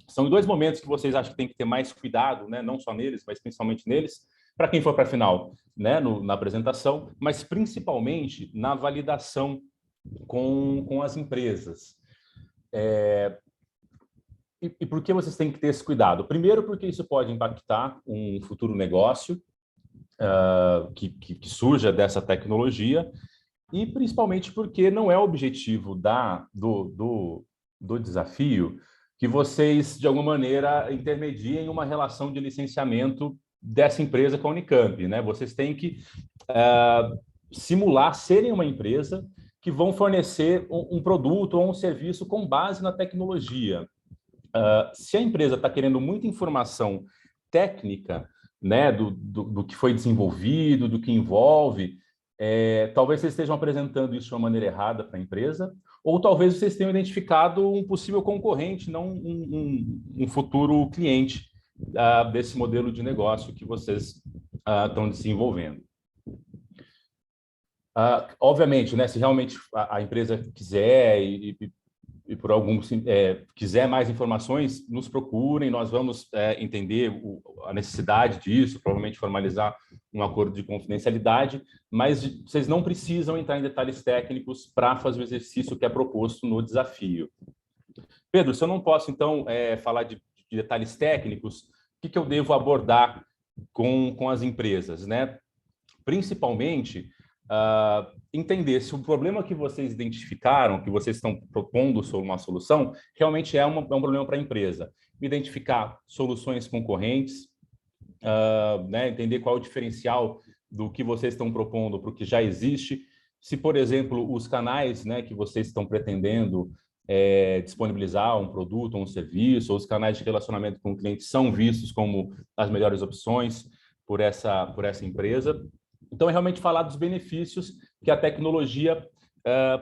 São 2 momentos que vocês acham que tem que ter mais cuidado, né? Não só neles, mas principalmente neles, para quem for para a final, né? Na apresentação, mas principalmente na validação com as empresas. E por que vocês têm que ter esse cuidado? Primeiro, porque isso pode impactar um futuro negócio que surja dessa tecnologia, e principalmente porque não é o objetivo do desafio que vocês, de alguma maneira, intermediem uma relação de licenciamento dessa empresa com a Unicamp, né? Vocês têm que simular serem uma empresa que vão fornecer um produto ou um serviço com base na tecnologia. Se a empresa está querendo muita informação técnica, né, do que foi desenvolvido, do que envolve, talvez vocês estejam apresentando isso de uma maneira errada para a empresa, ou talvez vocês tenham identificado um possível concorrente, não um futuro cliente desse modelo de negócio que vocês estão desenvolvendo. Obviamente, né, se realmente a empresa quiser e por algum quiser mais informações, nos procurem, nós vamos entender a necessidade disso, provavelmente formalizar um acordo de confidencialidade, mas vocês não precisam entrar em detalhes técnicos para fazer o exercício que é proposto no desafio. Pedro, se eu não posso, então, falar de detalhes técnicos, o que eu devo abordar com as empresas, né? Principalmente entender se o problema que vocês identificaram, que vocês estão propondo sobre uma solução, realmente é um problema para a empresa. Identificar soluções concorrentes, né, entender qual é o diferencial do que vocês estão propondo para o que já existe. Se, por exemplo, os canais, né, que vocês estão pretendendo disponibilizar um produto ou um serviço, ou os canais de relacionamento com o cliente são vistos como as melhores opções por essa empresa. Então, é realmente falar dos benefícios que a tecnologia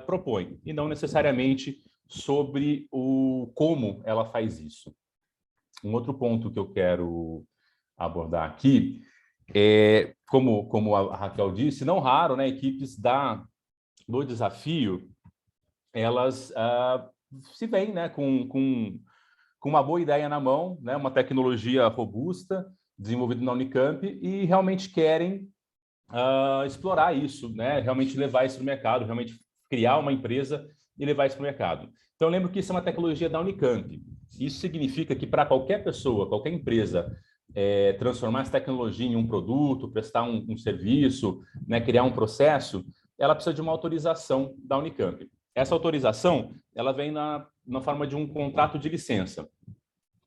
propõe, e não necessariamente sobre o como ela faz isso. Um outro ponto que eu quero abordar aqui é, como a Raquel disse, não raro, né, equipes do desafio, elas se veem, né, com uma boa ideia na mão, né, uma tecnologia robusta, desenvolvida na Unicamp, e realmente querem explorar isso, né, realmente levar isso para o mercado, realmente criar uma empresa e levar isso para o mercado. Então, eu lembro que isso é uma tecnologia da Unicamp. Isso significa que para qualquer pessoa, qualquer empresa, transformar essa tecnologia em um produto, prestar um serviço, né, criar um processo, ela precisa de uma autorização da Unicamp. Essa autorização, ela vem na forma de um contrato de licença,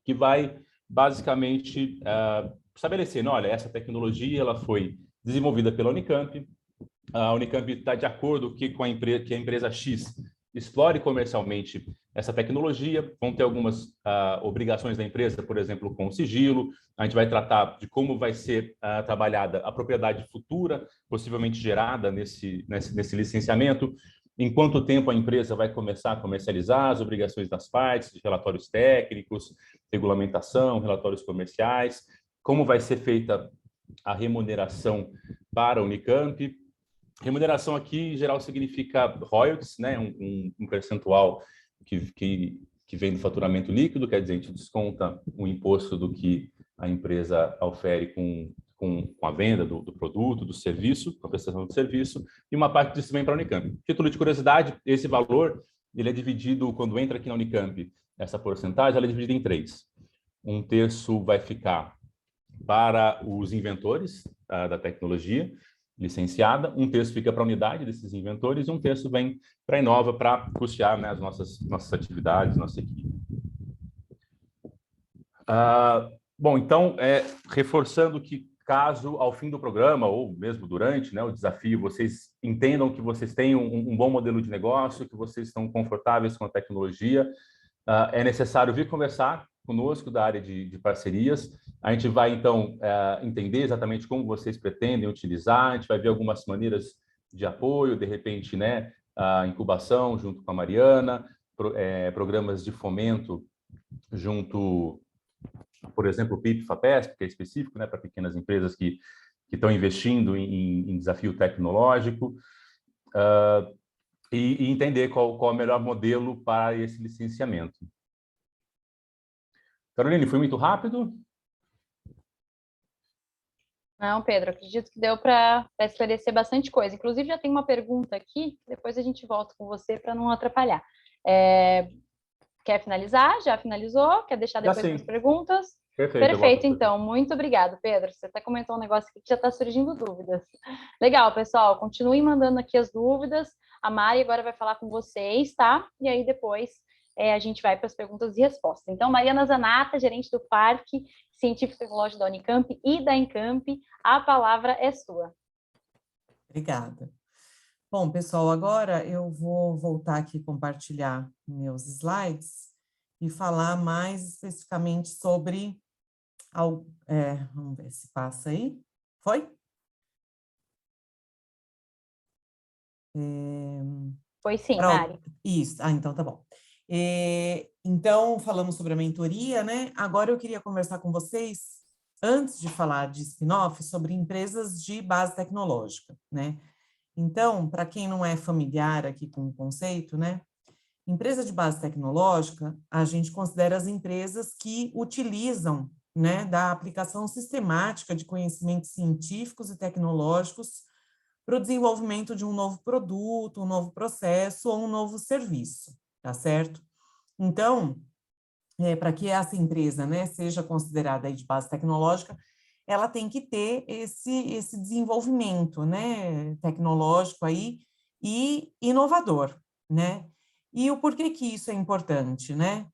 que vai basicamente estabelecer, olha, essa tecnologia ela foi desenvolvida pela Unicamp, a Unicamp está de acordo que a empresa X explore comercialmente essa tecnologia, vão ter algumas obrigações da empresa, por exemplo, com o sigilo, a gente vai tratar de como vai ser trabalhada a propriedade futura, possivelmente gerada nesse licenciamento, em quanto tempo a empresa vai começar a comercializar, as obrigações das partes, de relatórios técnicos, regulamentação, relatórios comerciais, como vai ser feita a remuneração para a Unicamp. Remuneração aqui, em geral, significa royalties, né? Um percentual que vem do faturamento líquido, quer dizer, a gente desconta o imposto do que a empresa ofere com a venda do produto, do serviço, com a prestação do serviço, e uma parte disso vem para a Unicamp. Título de curiosidade, esse valor ele é dividido, quando entra aqui na Unicamp, essa porcentagem ela é dividida em 3. Um terço vai ficar para os inventores da tecnologia licenciada, um terço fica para a unidade desses inventores e um terço vem para a Inova para custear, né, as nossas atividades, nossa equipe. Bom, então, reforçando que caso ao fim do programa, ou mesmo durante, né, o desafio, vocês entendam que vocês têm um bom modelo de negócio, que vocês estão confortáveis com a tecnologia, é necessário vir conversar conosco da área de parcerias. A gente vai, então, entender exatamente como vocês pretendem utilizar, a gente vai ver algumas maneiras de apoio, de repente, né, a incubação junto com a Mariana, programas de fomento junto, por exemplo, o PIP-FAPESP, que é específico, né, para pequenas empresas que estão investindo em desafio tecnológico, e entender qual é o melhor modelo para esse licenciamento. Caroline, foi muito rápido? Não, Pedro, acredito que deu para esclarecer bastante coisa. Inclusive, já tem uma pergunta aqui, depois a gente volta com você para não atrapalhar. Quer finalizar? Já finalizou? Quer deixar depois as perguntas? Perfeito, então. Muito obrigado, Pedro. Você até comentou um negócio aqui que já está surgindo dúvidas. Legal, pessoal. Continuem mandando aqui as dúvidas. A Mari agora vai falar com vocês, tá? E aí depois a gente vai para as perguntas e respostas. Então, Mariana Zanata, gerente do Parque Científico e Tecnológico da Unicamp e da Encamp, a palavra é sua. Obrigada. Bom, pessoal, agora eu vou voltar aqui compartilhar meus slides e falar mais especificamente sobre... vamos ver se passa aí. Foi? Foi sim, Mari. Isso, então tá bom. Então, falamos sobre a mentoria, né? Agora eu queria conversar com vocês, antes de falar de spin-off, sobre empresas de base tecnológica, né? Então, para quem não é familiar aqui com o conceito, né? Empresa de base tecnológica, a gente considera as empresas que utilizam, né, da aplicação sistemática de conhecimentos científicos e tecnológicos para o desenvolvimento de um novo produto, um novo processo ou um novo serviço, tá certo? Então, para que essa empresa, né, seja considerada aí de base tecnológica, ela tem que ter esse desenvolvimento, né, tecnológico aí e inovador, né? E o porquê que isso é importante, né?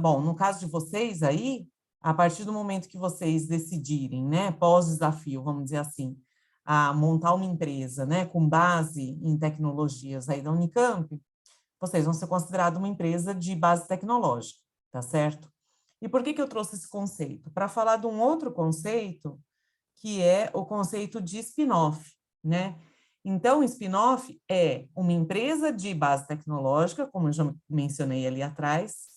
Bom, no caso de vocês aí, a partir do momento que vocês decidirem, né, pós-desafio, vamos dizer assim, a montar uma empresa, né, com base em tecnologias aí da Unicamp, vocês vão ser considerados uma empresa de base tecnológica, tá certo? E por que eu trouxe esse conceito? Para falar de um outro conceito, que é o conceito de spin-off, né? Então, spin-off é uma empresa de base tecnológica, como eu já mencionei ali atrás,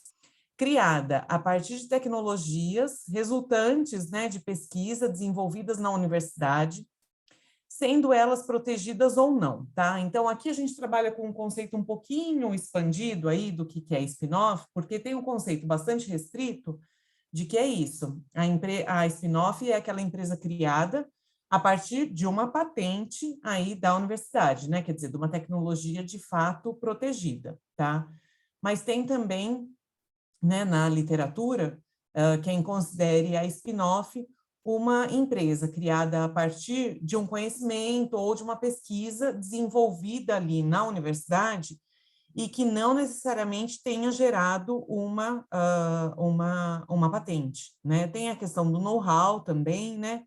criada a partir de tecnologias resultantes, né, de pesquisa desenvolvidas na universidade, sendo elas protegidas ou não, tá? Então, aqui a gente trabalha com um conceito um pouquinho expandido aí do que é spin-off, porque tem um conceito bastante restrito de que é isso. A spin-off é aquela empresa criada a partir de uma patente aí da universidade, né? Quer dizer, de uma tecnologia de fato protegida, tá? Mas tem também, né, na literatura, quem considere a spin-off uma empresa criada a partir de um conhecimento ou de uma pesquisa desenvolvida ali na universidade e que não necessariamente tenha gerado uma patente, né? Tem a questão do know-how também, né?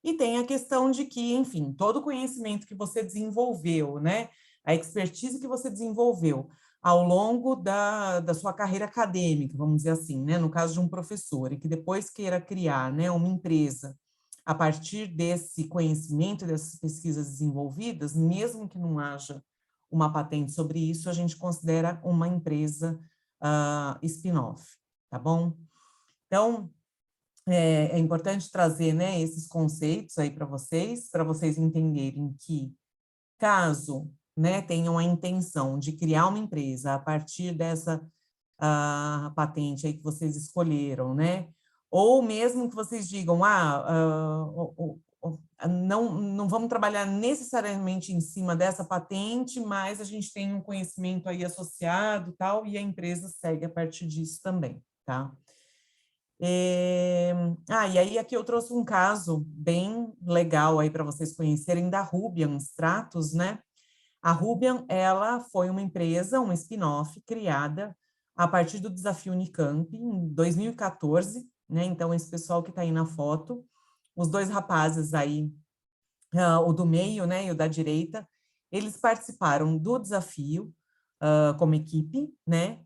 E tem a questão de que, enfim, todo o conhecimento que você desenvolveu, né? A expertise que você desenvolveu ao longo da sua carreira acadêmica, vamos dizer assim, né? No caso de um professor, e que depois queira criar, né, uma empresa a partir desse conhecimento, dessas pesquisas desenvolvidas, mesmo que não haja uma patente sobre isso, a gente considera uma empresa spin-off, tá bom? Então, é importante trazer, né, esses conceitos aí para vocês entenderem que, caso, né, tenham a intenção de criar uma empresa a partir dessa patente aí que vocês escolheram, né, ou mesmo que vocês digam, não vamos trabalhar necessariamente em cima dessa patente, mas a gente tem um conhecimento aí associado e tal, e a empresa segue a partir disso também, tá? E aí aqui eu trouxe um caso bem legal aí para vocês conhecerem da Rubian Stratos, né? A Rubian, ela foi uma empresa, uma spin-off criada a partir do Desafio Unicamp em 2014, né? Então, esse pessoal que está aí na foto, os dois rapazes aí, o do meio, né, e o da direita, eles participaram do desafio como equipe, né?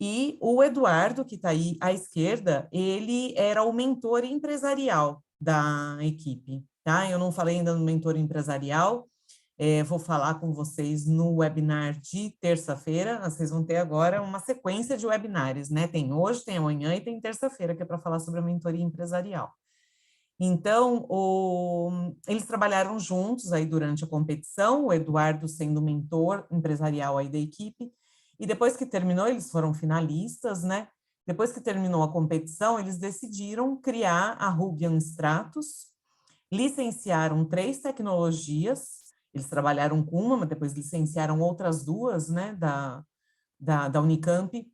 E o Eduardo, que está aí à esquerda, ele era o mentor empresarial da equipe, tá? Eu não falei ainda no mentor empresarial, vou falar com vocês no webinar de terça-feira. Vocês vão ter agora uma sequência de webinars, né? Tem hoje, tem amanhã e tem terça-feira, que é para falar sobre a mentoria empresarial. Então, eles trabalharam juntos aí durante a competição, o Eduardo sendo mentor empresarial aí da equipe, e depois que terminou, eles foram finalistas, né? Depois que terminou a competição, eles decidiram criar a Rubian Stratos, licenciaram 3 tecnologias, eles trabalharam com uma, mas depois licenciaram outras 2, né, da Unicamp,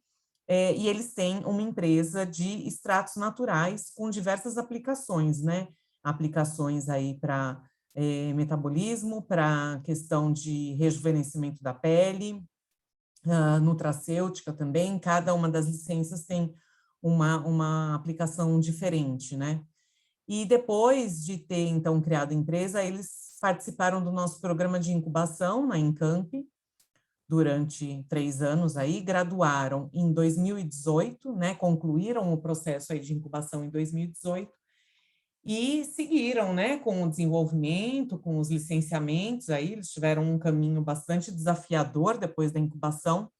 e eles têm uma empresa de extratos naturais com diversas aplicações, né? Aplicações aí para metabolismo, para questão de rejuvenescimento da pele, nutracêutica também. Cada uma das licenças tem uma aplicação diferente, né? E depois de ter, então, criado a empresa, eles participaram do nosso programa de incubação na Unicamp, durante 3 anos aí, graduaram em 2018, né, concluíram o processo aí de incubação em 2018 e seguiram, né, com o desenvolvimento, com os licenciamentos aí, eles tiveram um caminho bastante desafiador depois da incubação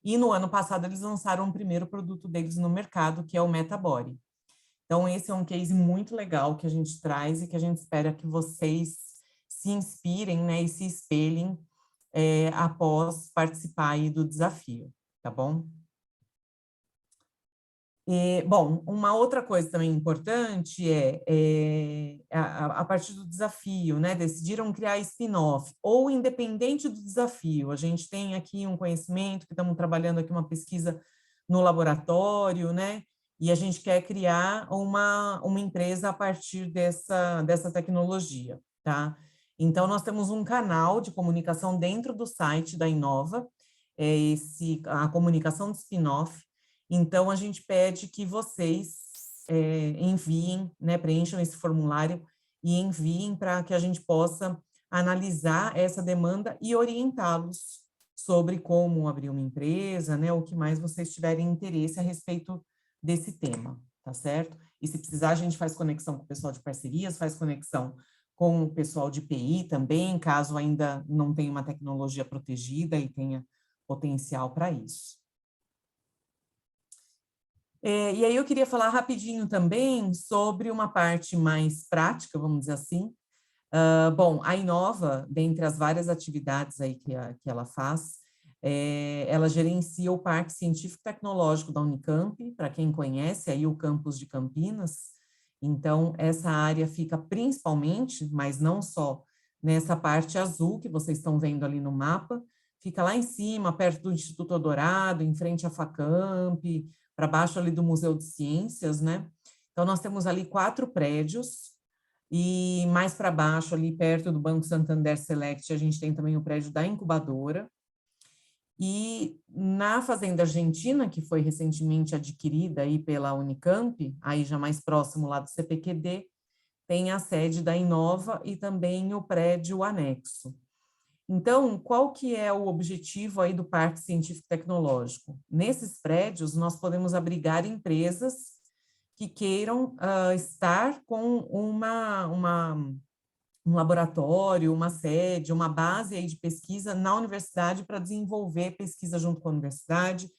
e no ano passado eles lançaram o primeiro produto deles no mercado, que é o Metabody. Então, esse é um case muito legal que a gente traz e que a gente espera que vocês se inspirem, né, e se espelhem após participar aí do desafio, tá bom? Bom, uma outra coisa também importante a partir do desafio, né, decidiram criar spin-off, ou independente do desafio, a gente tem aqui um conhecimento, que estamos trabalhando aqui uma pesquisa no laboratório, né, e a gente quer criar uma empresa a partir dessa tecnologia, tá? Então, nós temos um canal de comunicação dentro do site da Inova, a comunicação de spin-off. Então, a gente pede que vocês enviem, né, preencham esse formulário e enviem para que a gente possa analisar essa demanda e orientá-los sobre como abrir uma empresa, né, o que mais vocês tiverem interesse a respeito desse tema, tá certo? E se precisar, a gente faz conexão com o pessoal de parcerias, faz conexão com o pessoal de PI também, caso ainda não tenha uma tecnologia protegida e tenha potencial para isso. E aí eu queria falar rapidinho também sobre uma parte mais prática, vamos dizer assim. Bom, a Inova, dentre as várias atividades aí que ela faz, ela gerencia o Parque Científico e Tecnológico da Unicamp, para quem conhece aí o campus de Campinas. Então, essa área fica principalmente, mas não só, nessa parte azul que vocês estão vendo ali no mapa, fica lá em cima, perto do Instituto Eldorado, em frente à Facamp, para baixo ali do Museu de Ciências, né? Então, nós temos ali 4 prédios, e mais para baixo, ali perto do Banco Santander Select, a gente tem também o prédio da incubadora. E na Fazenda Argentina, que foi recentemente adquirida aí pela Unicamp, aí já mais próximo lá do CPQD, tem a sede da Inova e também o prédio anexo. Então, qual que é o objetivo aí do Parque Científico Tecnológico? Nesses prédios, nós podemos abrigar empresas que queiram estar com um laboratório, uma sede, uma base aí de pesquisa na universidade para desenvolver pesquisa junto com a universidade,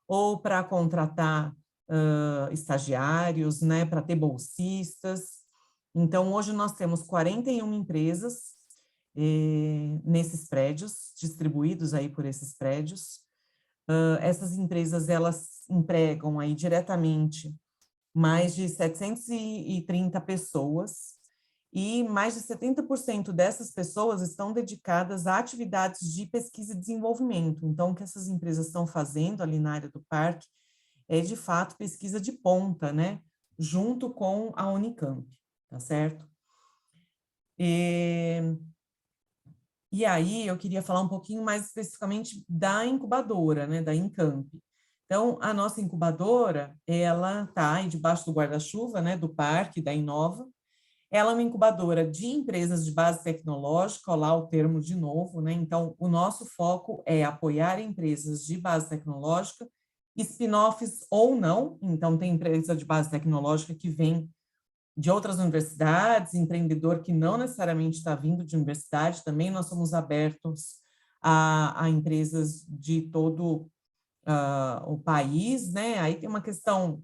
ou para contratar estagiários, né, para ter bolsistas. Então, hoje nós temos 41 empresas nesses prédios, distribuídos aí por esses prédios. Essas empresas, elas empregam aí diretamente mais de 730 pessoas, e mais de 70% dessas pessoas estão dedicadas a atividades de pesquisa e desenvolvimento. Então, o que essas empresas estão fazendo ali na área do parque é, de fato, pesquisa de ponta, né? Junto com a Unicamp, tá certo? E aí, eu queria falar um pouquinho mais especificamente da incubadora, né? Da Incamp. Então, a nossa incubadora, ela está aí debaixo do guarda-chuva, né? Do parque, da Inova. Ela é uma incubadora de empresas de base tecnológica, olha lá o termo de novo, né? Então, o nosso foco é apoiar empresas de base tecnológica, spin-offs ou não. Então, tem empresa de base tecnológica que vem de outras universidades, empreendedor que não necessariamente está vindo de universidade, também nós somos abertos a empresas de todo o país, né? Aí tem uma questão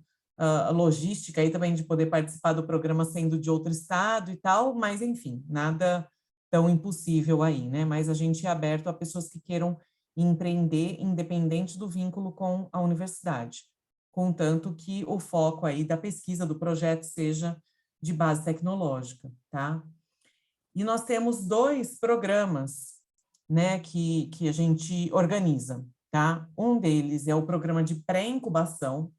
logística aí também de poder participar do programa sendo de outro estado e tal, mas enfim, nada tão impossível aí, né? Mas a gente é aberto a pessoas que queiram empreender independente do vínculo com a universidade, contanto que o foco aí da pesquisa do projeto seja de base tecnológica, tá? E nós temos 2 programas, né, que a gente organiza, tá? Um deles é o programa de pré-incubação,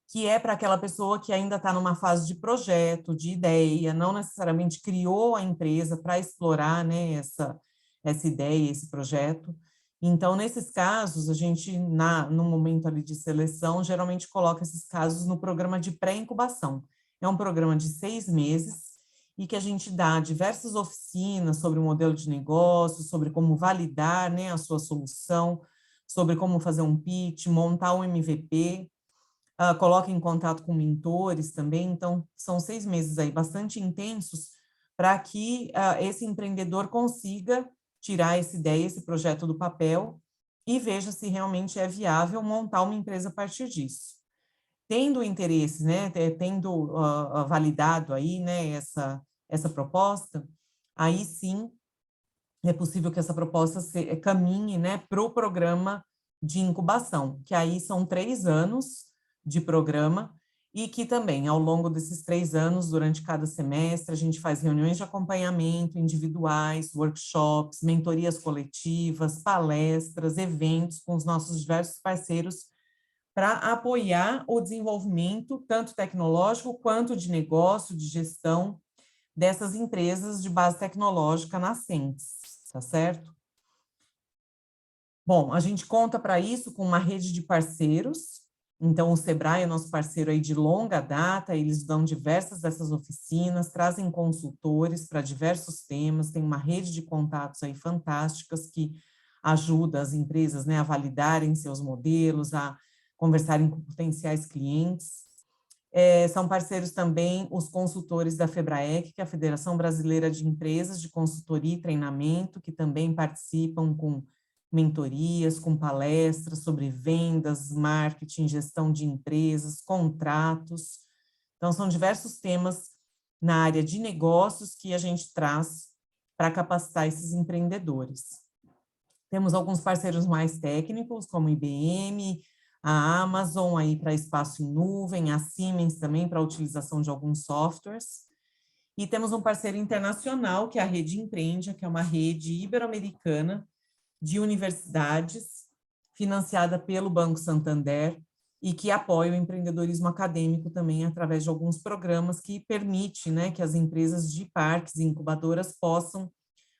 que é para aquela pessoa que ainda está numa fase de projeto, de ideia, não necessariamente criou a empresa para explorar, né, essa ideia, esse projeto. Então, nesses casos, a gente, no momento ali de seleção, geralmente coloca esses casos no programa de pré-incubação. É um programa de 6 meses e que a gente dá diversas oficinas sobre o modelo de negócio, sobre como validar, né, a sua solução, sobre como fazer um pitch, montar um MVP, coloca em contato com mentores também. Então, são 6 meses aí bastante intensos para que esse empreendedor consiga tirar essa ideia, esse projeto do papel e veja se realmente é viável montar uma empresa a partir disso. Tendo interesse, né, tendo validado aí, né, essa proposta, aí sim é possível que essa proposta caminhe, né, para o programa de incubação, que aí são 3 anos de programa, e que também, ao longo desses 3 anos, durante cada semestre, a gente faz reuniões de acompanhamento individuais, workshops, mentorias coletivas, palestras, eventos com os nossos diversos parceiros, para apoiar o desenvolvimento, tanto tecnológico quanto de negócio, de gestão, dessas empresas de base tecnológica nascentes, tá certo? Bom, a gente conta para isso com uma rede de parceiros. Então, o Sebrae é nosso parceiro aí de longa data, eles dão diversas dessas oficinas, trazem consultores para diversos temas, tem uma rede de contatos aí fantásticas que ajuda as empresas, né, a validarem seus modelos, a conversarem com potenciais clientes. São parceiros também os consultores da FEBRAEC, que é a Federação Brasileira de Empresas de Consultoria e Treinamento, que também participam com mentorias, com palestras sobre vendas, marketing, gestão de empresas, contratos. Então, são diversos temas na área de negócios que a gente traz para capacitar esses empreendedores. Temos alguns parceiros mais técnicos, como IBM, a Amazon aí para espaço em nuvem, a Siemens também para a utilização de alguns softwares. E temos um parceiro internacional, que é a Rede Empreende, que é uma rede ibero-americana de universidades, financiada pelo Banco Santander, e que apoia o empreendedorismo acadêmico também através de alguns programas que permitem, né, que as empresas de parques e incubadoras possam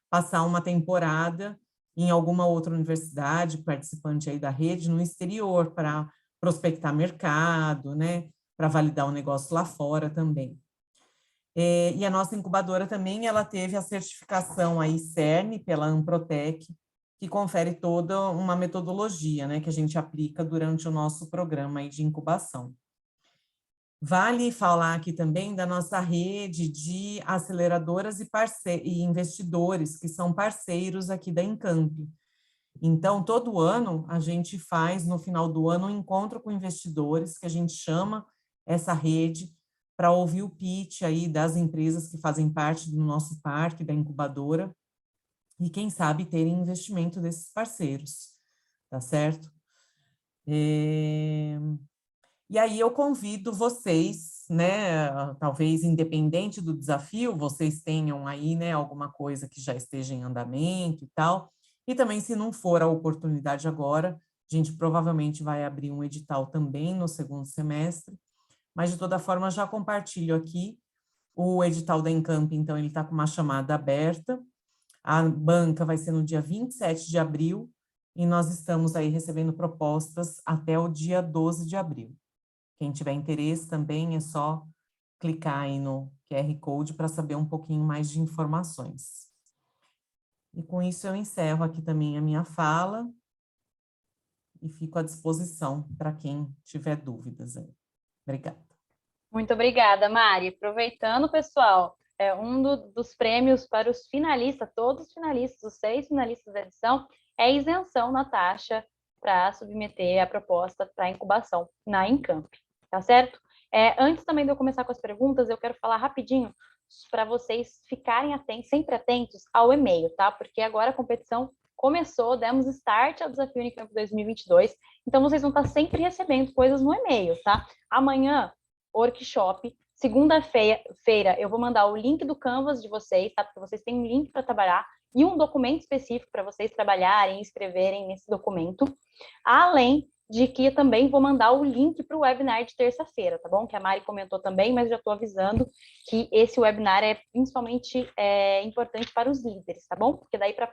passar uma temporada em alguma outra universidade, participante aí da rede, no exterior, para prospectar mercado, né, para validar o negócio lá fora também. E a nossa incubadora também, ela teve a certificação aí CERN pela Amprotec, que confere toda uma metodologia, né, que a gente aplica durante o nosso programa aí de incubação. Vale falar aqui também da nossa rede de aceleradoras e investidores, que são parceiros aqui da Encamp. Então, todo ano, a gente faz, no final do ano, um encontro com investidores, que a gente chama essa rede para ouvir o pitch aí das empresas que fazem parte do nosso parque, da incubadora, e quem sabe terem investimento desses parceiros, tá certo? E aí eu convido vocês, né, talvez independente do desafio, vocês tenham aí, né, alguma coisa que já esteja em andamento e tal, e também se não for a oportunidade agora, a gente provavelmente vai abrir um edital também no segundo semestre, mas de toda forma já compartilho aqui o edital da Encamp, então ele está com uma chamada aberta, a banca vai ser no dia 27 de abril, e nós estamos aí recebendo propostas até o dia 12 de abril. Quem tiver interesse também é só clicar aí no QR Code para saber um pouquinho mais de informações. E com isso eu encerro aqui também a minha fala e fico à disposição para quem tiver dúvidas aí. Obrigada. Muito obrigada, Mari. Aproveitando, pessoal, dos prêmios para os finalistas, todos os finalistas, os 6 finalistas da edição, é isenção na taxa para submeter a proposta para incubação na Encamp, tá certo? Antes também de eu começar com as perguntas, eu quero falar rapidinho para vocês ficarem atentos, sempre atentos ao e-mail, tá? Porque agora a competição começou, demos start ao Desafio Unicamp 2022, então vocês vão estar sempre recebendo coisas no e-mail, tá? Amanhã, workshop. Segunda-feira, eu vou mandar o link do Canvas de vocês, tá? Porque vocês têm um link para trabalhar e um documento específico para vocês trabalharem e escreverem nesse documento. Além de que eu também vou mandar o link para o webinar de terça-feira, tá bom? Que a Mari comentou também, mas já estou avisando que esse webinar é principalmente importante para os líderes, tá bom? Porque daí para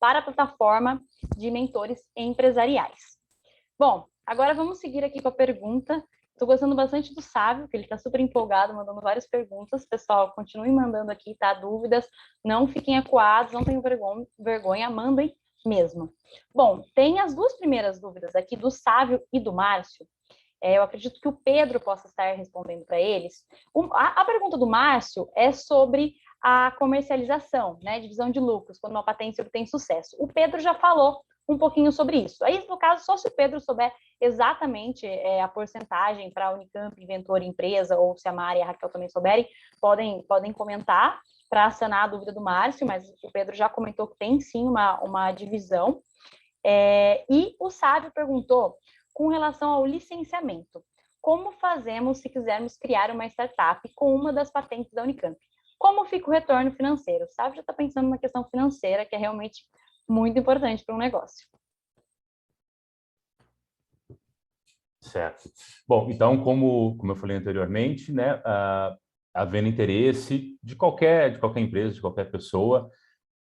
a plataforma de mentores empresariais. Bom, agora vamos seguir aqui com a pergunta. Estou gostando bastante do Sávio, que ele está super empolgado, mandando várias perguntas. Pessoal, continuem mandando aqui, tá? Dúvidas, não fiquem acuados, não tenham vergonha, mandem mesmo. Bom, tem as 2 primeiras dúvidas aqui, do Sávio e do Márcio. Eu acredito que o Pedro possa estar respondendo para eles. A pergunta do Márcio é sobre a comercialização, né? Divisão de lucros, quando uma patente obtém sucesso. O Pedro já falou um pouquinho sobre isso. Aí, no caso, só se o Pedro souber exatamente a porcentagem para a Unicamp, Inventor, empresa, ou se a Mari e a Raquel também souberem, podem comentar para sanar a dúvida do Márcio, mas o Pedro já comentou que tem sim uma divisão. E o Sávio perguntou com relação ao licenciamento. Como fazemos se quisermos criar uma startup com uma das patentes da Unicamp? Como fica o retorno financeiro? O Sávio já está pensando na questão financeira, que é realmente muito importante para um negócio. Certo. Bom, então, como eu falei anteriormente, né, havendo interesse de qualquer empresa, de qualquer pessoa,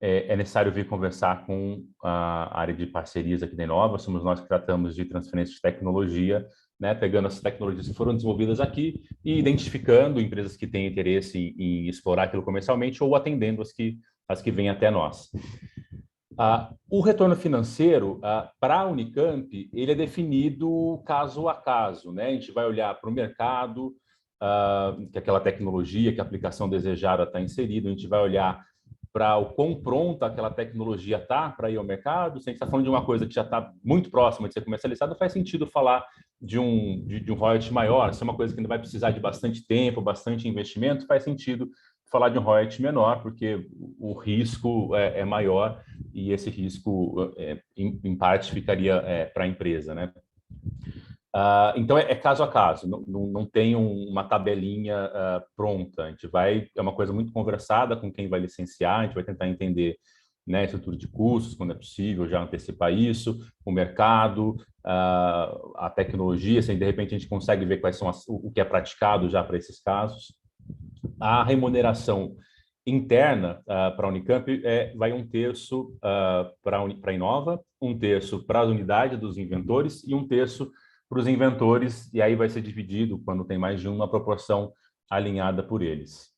é necessário vir conversar com a área de parcerias aqui da Inova. Somos nós que tratamos de transferência de tecnologia, né, pegando as tecnologias que foram desenvolvidas aqui e identificando empresas que têm interesse em explorar aquilo comercialmente ou atendendo as que vêm até nós. O retorno financeiro para a Unicamp, ele é definido caso a caso, né? A gente vai olhar para o mercado, que aquela tecnologia, que a aplicação desejada está inserida, a gente vai olhar para o quão pronta aquela tecnologia está para ir ao mercado. Se a gente está falando de uma coisa que já está muito próxima de ser comercializada, faz sentido falar de um royalty maior. Se é uma coisa que ainda vai precisar de bastante tempo, bastante investimento, faz sentido falar de um royalty menor, porque o risco é maior e esse risco, em parte, ficaria para a empresa, né? Então, é caso a caso, não tem uma tabelinha pronta. A gente é uma coisa muito conversada com quem vai licenciar, a gente vai tentar entender, né, a estrutura de custos, quando é possível, já antecipar isso, o mercado, a tecnologia, se de repente a gente consegue ver quais são o que é praticado já para esses casos. A remuneração interna para a Unicamp vai 1/3 para a Inova, 1/3 para as unidades dos inventores e 1/3 para os inventores, e aí vai ser dividido, quando tem mais de uma proporção alinhada por eles.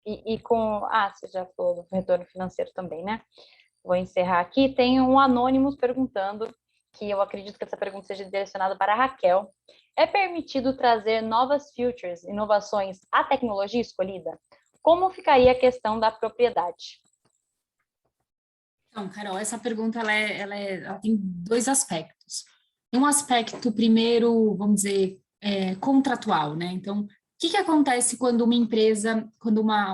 Você já falou do retorno financeiro também, né? Vou encerrar aqui. Tem um Anonymous perguntando, que eu acredito que essa pergunta seja direcionada para a Raquel. É permitido trazer novas features, inovações à tecnologia escolhida? Como ficaria a questão da propriedade? Então, Carol, essa pergunta ela tem dois aspectos. Um aspecto, primeiro, vamos dizer, contratual, né? Então, o que acontece quando uma empresa,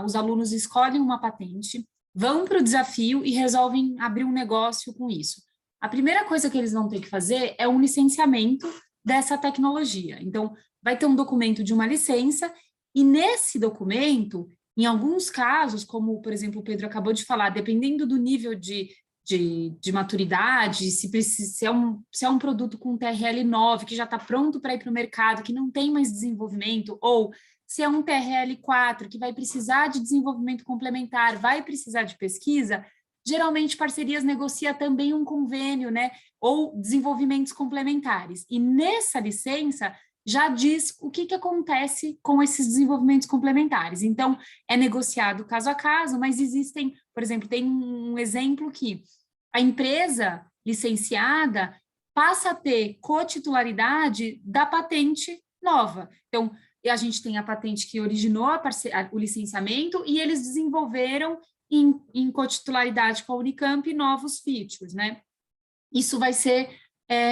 os alunos escolhem uma patente, vão para o desafio e resolvem abrir um negócio com isso? A primeira coisa que eles vão ter que fazer é um licenciamento dessa tecnologia. Então, vai ter um documento de uma licença e nesse documento, em alguns casos, como, por exemplo, o Pedro acabou de falar, dependendo do nível de maturidade, se é um produto com TRL 9, que já está pronto para ir para o mercado, que não tem mais desenvolvimento, ou se é um TRL 4, que vai precisar de desenvolvimento complementar, vai precisar de pesquisa, geralmente parcerias negocia também um convênio, né, ou desenvolvimentos complementares. E nessa licença, já diz o que acontece com esses desenvolvimentos complementares. Então, é negociado caso a caso, mas existem, por exemplo, tem um exemplo que a empresa licenciada passa a ter cotitularidade da patente nova. Então, a gente tem a patente que originou o licenciamento e eles desenvolveram em cotitularidade com a Unicamp novos features, né? Isso vai ser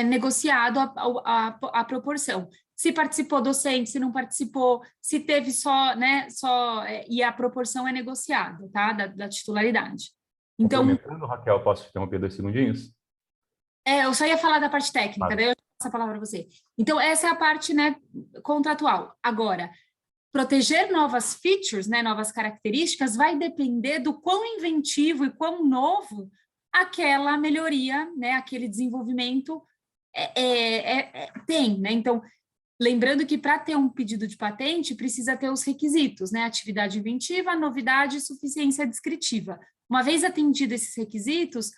negociado a proporção. Se participou docente, se não participou, se teve e a proporção é negociada, tá? Da titularidade. Então, complementando, Raquel, posso te interromper 2 segundinhos? Eu só ia falar da parte técnica, daí eu passo a palavra para você. Então, essa é a parte, né, contratual. Agora, proteger novas features, né, novas características, vai depender do quão inventivo e quão novo aquela melhoria, né, aquele desenvolvimento tem, né? Então, lembrando que para ter um pedido de patente, precisa ter os requisitos, né? Atividade inventiva, novidade e suficiência descritiva. Uma vez atendido esses requisitos,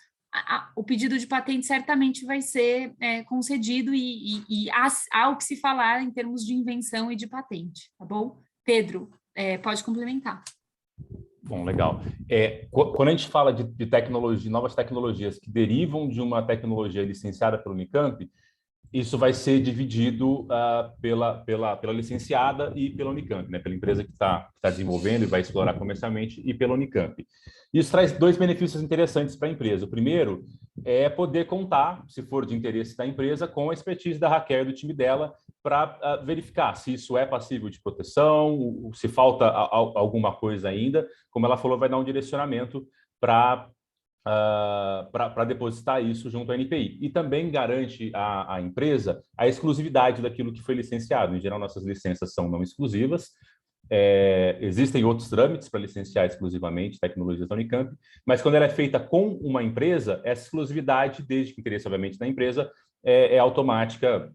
o pedido de patente certamente vai ser concedido e há o que se falar em termos de invenção e de patente, tá bom? Pedro, pode complementar. Bom, legal. Quando a gente fala de tecnologia, novas tecnologias que derivam de uma tecnologia licenciada pela Unicamp, isso vai ser dividido pela licenciada e pela Unicamp, né? Pela empresa que está desenvolvendo e vai explorar comercialmente e pela Unicamp. Isso traz 2 benefícios interessantes para a empresa. O primeiro é poder contar, se for de interesse da empresa, com a expertise da Raquel e do time dela para verificar se isso é passível de proteção, se falta alguma coisa ainda. Como ela falou, vai dar um direcionamento para depositar isso junto à NPI. E também garante à empresa a exclusividade daquilo que foi licenciado. Em geral, nossas licenças são não exclusivas, Existem outros trâmites para licenciar exclusivamente tecnologias da Unicamp, mas quando ela é feita com uma empresa, essa exclusividade, desde que interesse, obviamente, da empresa, é automática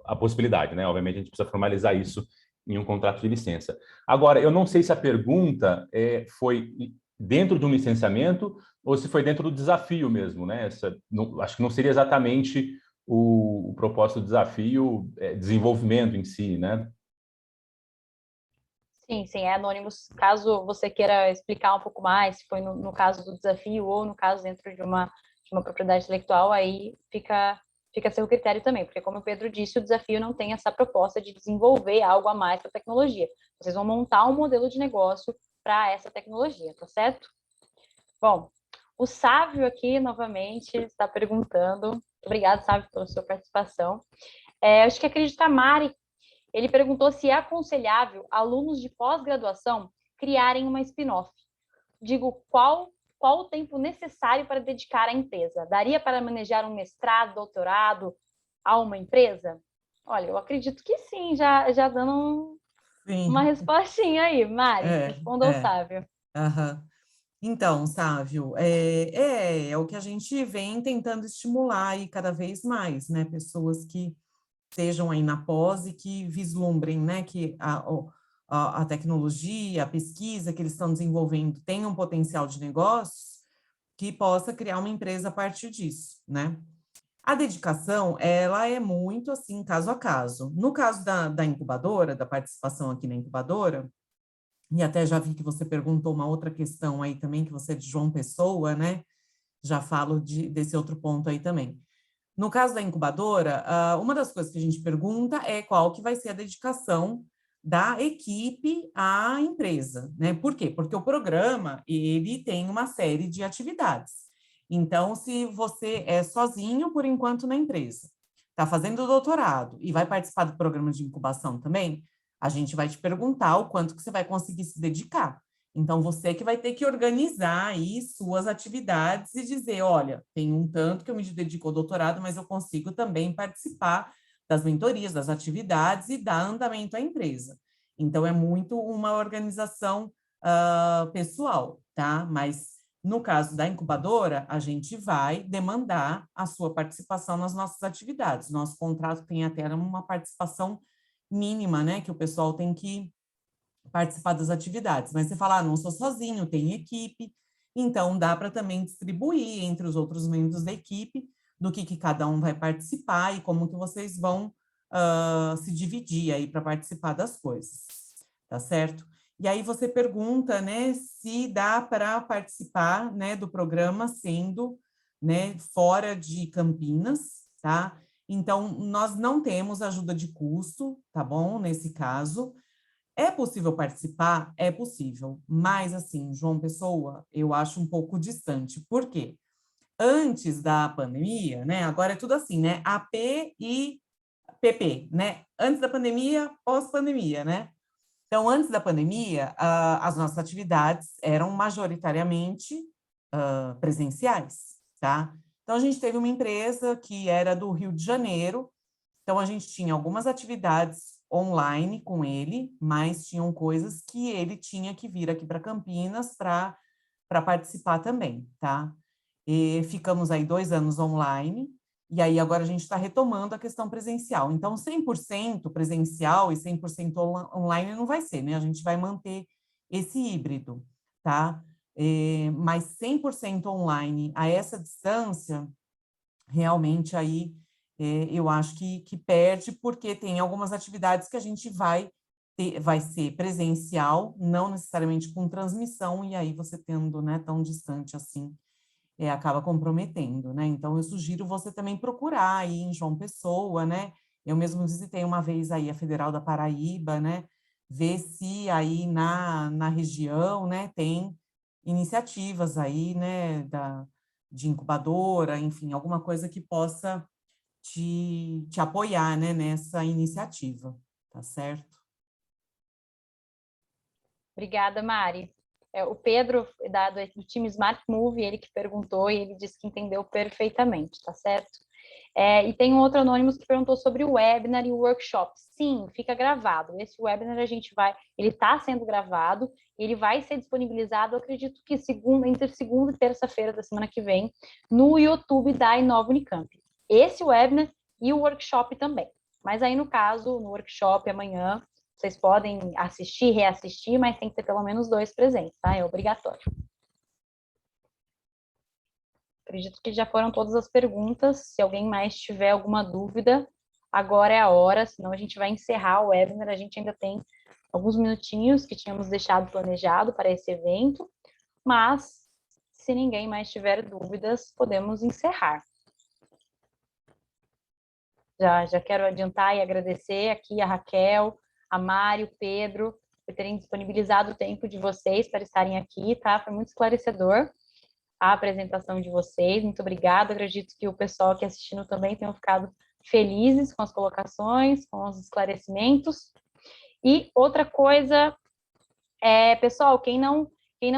a possibilidade, né? Obviamente, a gente precisa formalizar isso em um contrato de licença. Agora, eu não sei se a pergunta foi dentro de um licenciamento ou se foi dentro do desafio mesmo, né? Acho que não seria exatamente o propósito do desafio, desenvolvimento em si, né? Sim, sim, é Anonymous. Caso você queira explicar um pouco mais, se foi no caso do desafio ou no caso dentro de uma propriedade intelectual, aí fica a seu critério também, porque como o Pedro disse, o desafio não tem essa proposta de desenvolver algo a mais para a tecnologia. Vocês vão montar um modelo de negócio para essa tecnologia, tá certo? Bom, o Sávio aqui, novamente, está perguntando. Obrigado, Sávio, pela sua participação. Acho que acredito que a Mari, ele perguntou se é aconselhável alunos de pós-graduação criarem uma spin-off. Digo, qual o tempo necessário para dedicar à empresa? Daria para manejar um mestrado, doutorado a uma empresa? Olha, eu acredito que sim, já dando uma Sim, respostinha aí. Mari, é, responda ao é. Sávio. Aham. Então, Sávio, é o que a gente vem tentando estimular aí cada vez mais, né? Pessoas que estejam aí na pós e que vislumbrem, né, que a tecnologia, a pesquisa que eles estão desenvolvendo tem um potencial de negócios, que possa criar uma empresa a partir disso, né? A dedicação, ela é muito assim, caso a caso. No caso da incubadora, da participação aqui na incubadora, e até já vi que você perguntou uma outra questão aí também, que você é de João Pessoa, né? Já falo desse outro ponto aí também. No caso da incubadora, uma das coisas que a gente pergunta é qual que vai ser a dedicação da equipe à empresa, né? Por quê? Porque o programa, ele tem uma série de atividades. Então, se você é sozinho, por enquanto, na empresa, está fazendo doutorado e vai participar do programa de incubação também, a gente vai te perguntar o quanto que você vai conseguir se dedicar. Então, você que vai ter que organizar aí suas atividades e dizer, olha, tem um tanto que eu me dedico ao doutorado, mas eu consigo também participar das mentorias, das atividades e dar andamento à empresa. Então, é muito uma organização pessoal, tá? Mas, no caso da incubadora, a gente vai demandar a sua participação nas nossas atividades. Nosso contrato tem até uma participação mínima, né? Que o pessoal tem que participar das atividades, mas você fala, não sou sozinho, tem equipe, então dá para também distribuir entre os outros membros da equipe do que cada um vai participar e como que vocês vão se dividir aí para participar das coisas, tá certo? E aí você pergunta, né, se dá para participar, né, do programa sendo, né, fora de Campinas, tá? Então, nós não temos ajuda de custo, tá bom? Nesse caso, é possível participar? É possível, mas assim, João Pessoa, eu acho um pouco distante. Por quê? Antes da pandemia, né? Agora é tudo assim, né? AP e PP, né? Antes da pandemia, pós-pandemia, né? Então, antes da pandemia, as nossas atividades eram majoritariamente presenciais, tá? Então, a gente teve uma empresa que era do Rio de Janeiro, então, a gente tinha algumas atividades online com ele, mas tinham coisas que ele tinha que vir aqui para Campinas para participar também, tá? E ficamos aí 2 anos online, e aí agora a gente está retomando a questão presencial. Então, 100% presencial e 100% online não vai ser, né? A gente vai manter esse híbrido, tá? Mas 100% online a essa distância, realmente aí eu acho que perde, porque tem algumas atividades que a gente vai ser presencial, não necessariamente com transmissão, e aí você tendo, né, tão distante assim, acaba comprometendo, né? Então, eu sugiro você também procurar aí em João Pessoa, né? Eu mesmo visitei uma vez aí a Federal da Paraíba, né? Ver se aí na região, né, tem iniciativas aí, né, de incubadora, enfim, alguma coisa que possa te apoiar, né, nessa iniciativa, tá certo? Obrigada, Mari. O Pedro, do time Smart Move, ele que perguntou e ele disse que entendeu perfeitamente, tá certo? E tem um outro Anonymous que perguntou sobre o webinar e o workshop. Sim, fica gravado. Esse webinar ele está sendo gravado, ele vai ser disponibilizado, eu acredito que entre segunda e terça-feira da semana que vem, no YouTube da Inova Unicamp. Esse webinar e o workshop também. Mas aí, no caso, no workshop amanhã, vocês podem assistir, reassistir, mas tem que ter pelo menos 2 presentes, tá? É obrigatório. Acredito que já foram todas as perguntas. Se alguém mais tiver alguma dúvida, agora é a hora, senão a gente vai encerrar o webinar. A gente ainda tem alguns minutinhos que tínhamos deixado planejado para esse evento, mas se ninguém mais tiver dúvidas, podemos encerrar. Já quero adiantar e agradecer aqui a Raquel, a Mário, o Pedro, por terem disponibilizado o tempo de vocês para estarem aqui, tá? Foi muito esclarecedor a apresentação de vocês, muito obrigada, acredito que o pessoal aqui assistindo também tenham ficado felizes com as colocações, com os esclarecimentos. E outra coisa, pessoal, quem não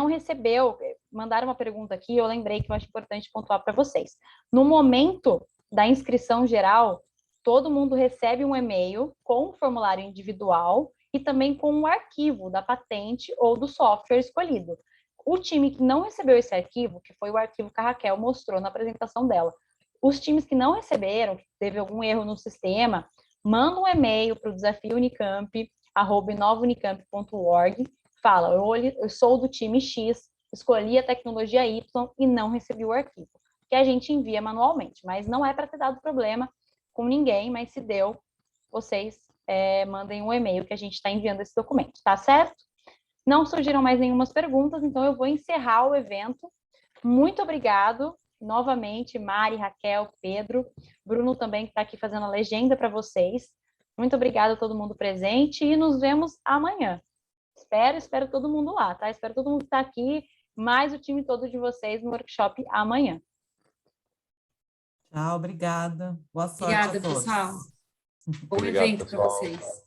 recebeu, mandaram uma pergunta aqui, eu lembrei que eu acho importante pontuar para vocês. No momento da inscrição geral, todo mundo recebe um e-mail com um formulário individual e também com um arquivo da patente ou do software escolhido. O time que não recebeu esse arquivo, que foi o arquivo que a Raquel mostrou na apresentação dela, os times que não receberam, que teve algum erro no sistema, manda um e-mail para o desafio.unicamp@inovaunicamp.org, fala, eu sou do time X, escolhi a tecnologia Y e não recebi o arquivo, que a gente envia manualmente, mas não é para ter dado problema com ninguém, mas se deu, vocês mandem um e-mail que a gente está enviando esse documento, tá certo? Não surgiram mais nenhumas perguntas, então eu vou encerrar o evento. Muito obrigado, novamente, Mari, Raquel, Pedro, Bruno também, que está aqui fazendo a legenda para vocês. Muito obrigada a todo mundo presente e nos vemos amanhã. Espero todo mundo lá, tá? Espero todo mundo estar aqui, mais o time todo de vocês no workshop amanhã. Tchau, obrigada. Boa sorte Obrigada, a todos. pessoal. Bom Obrigado, evento para pessoal. vocês.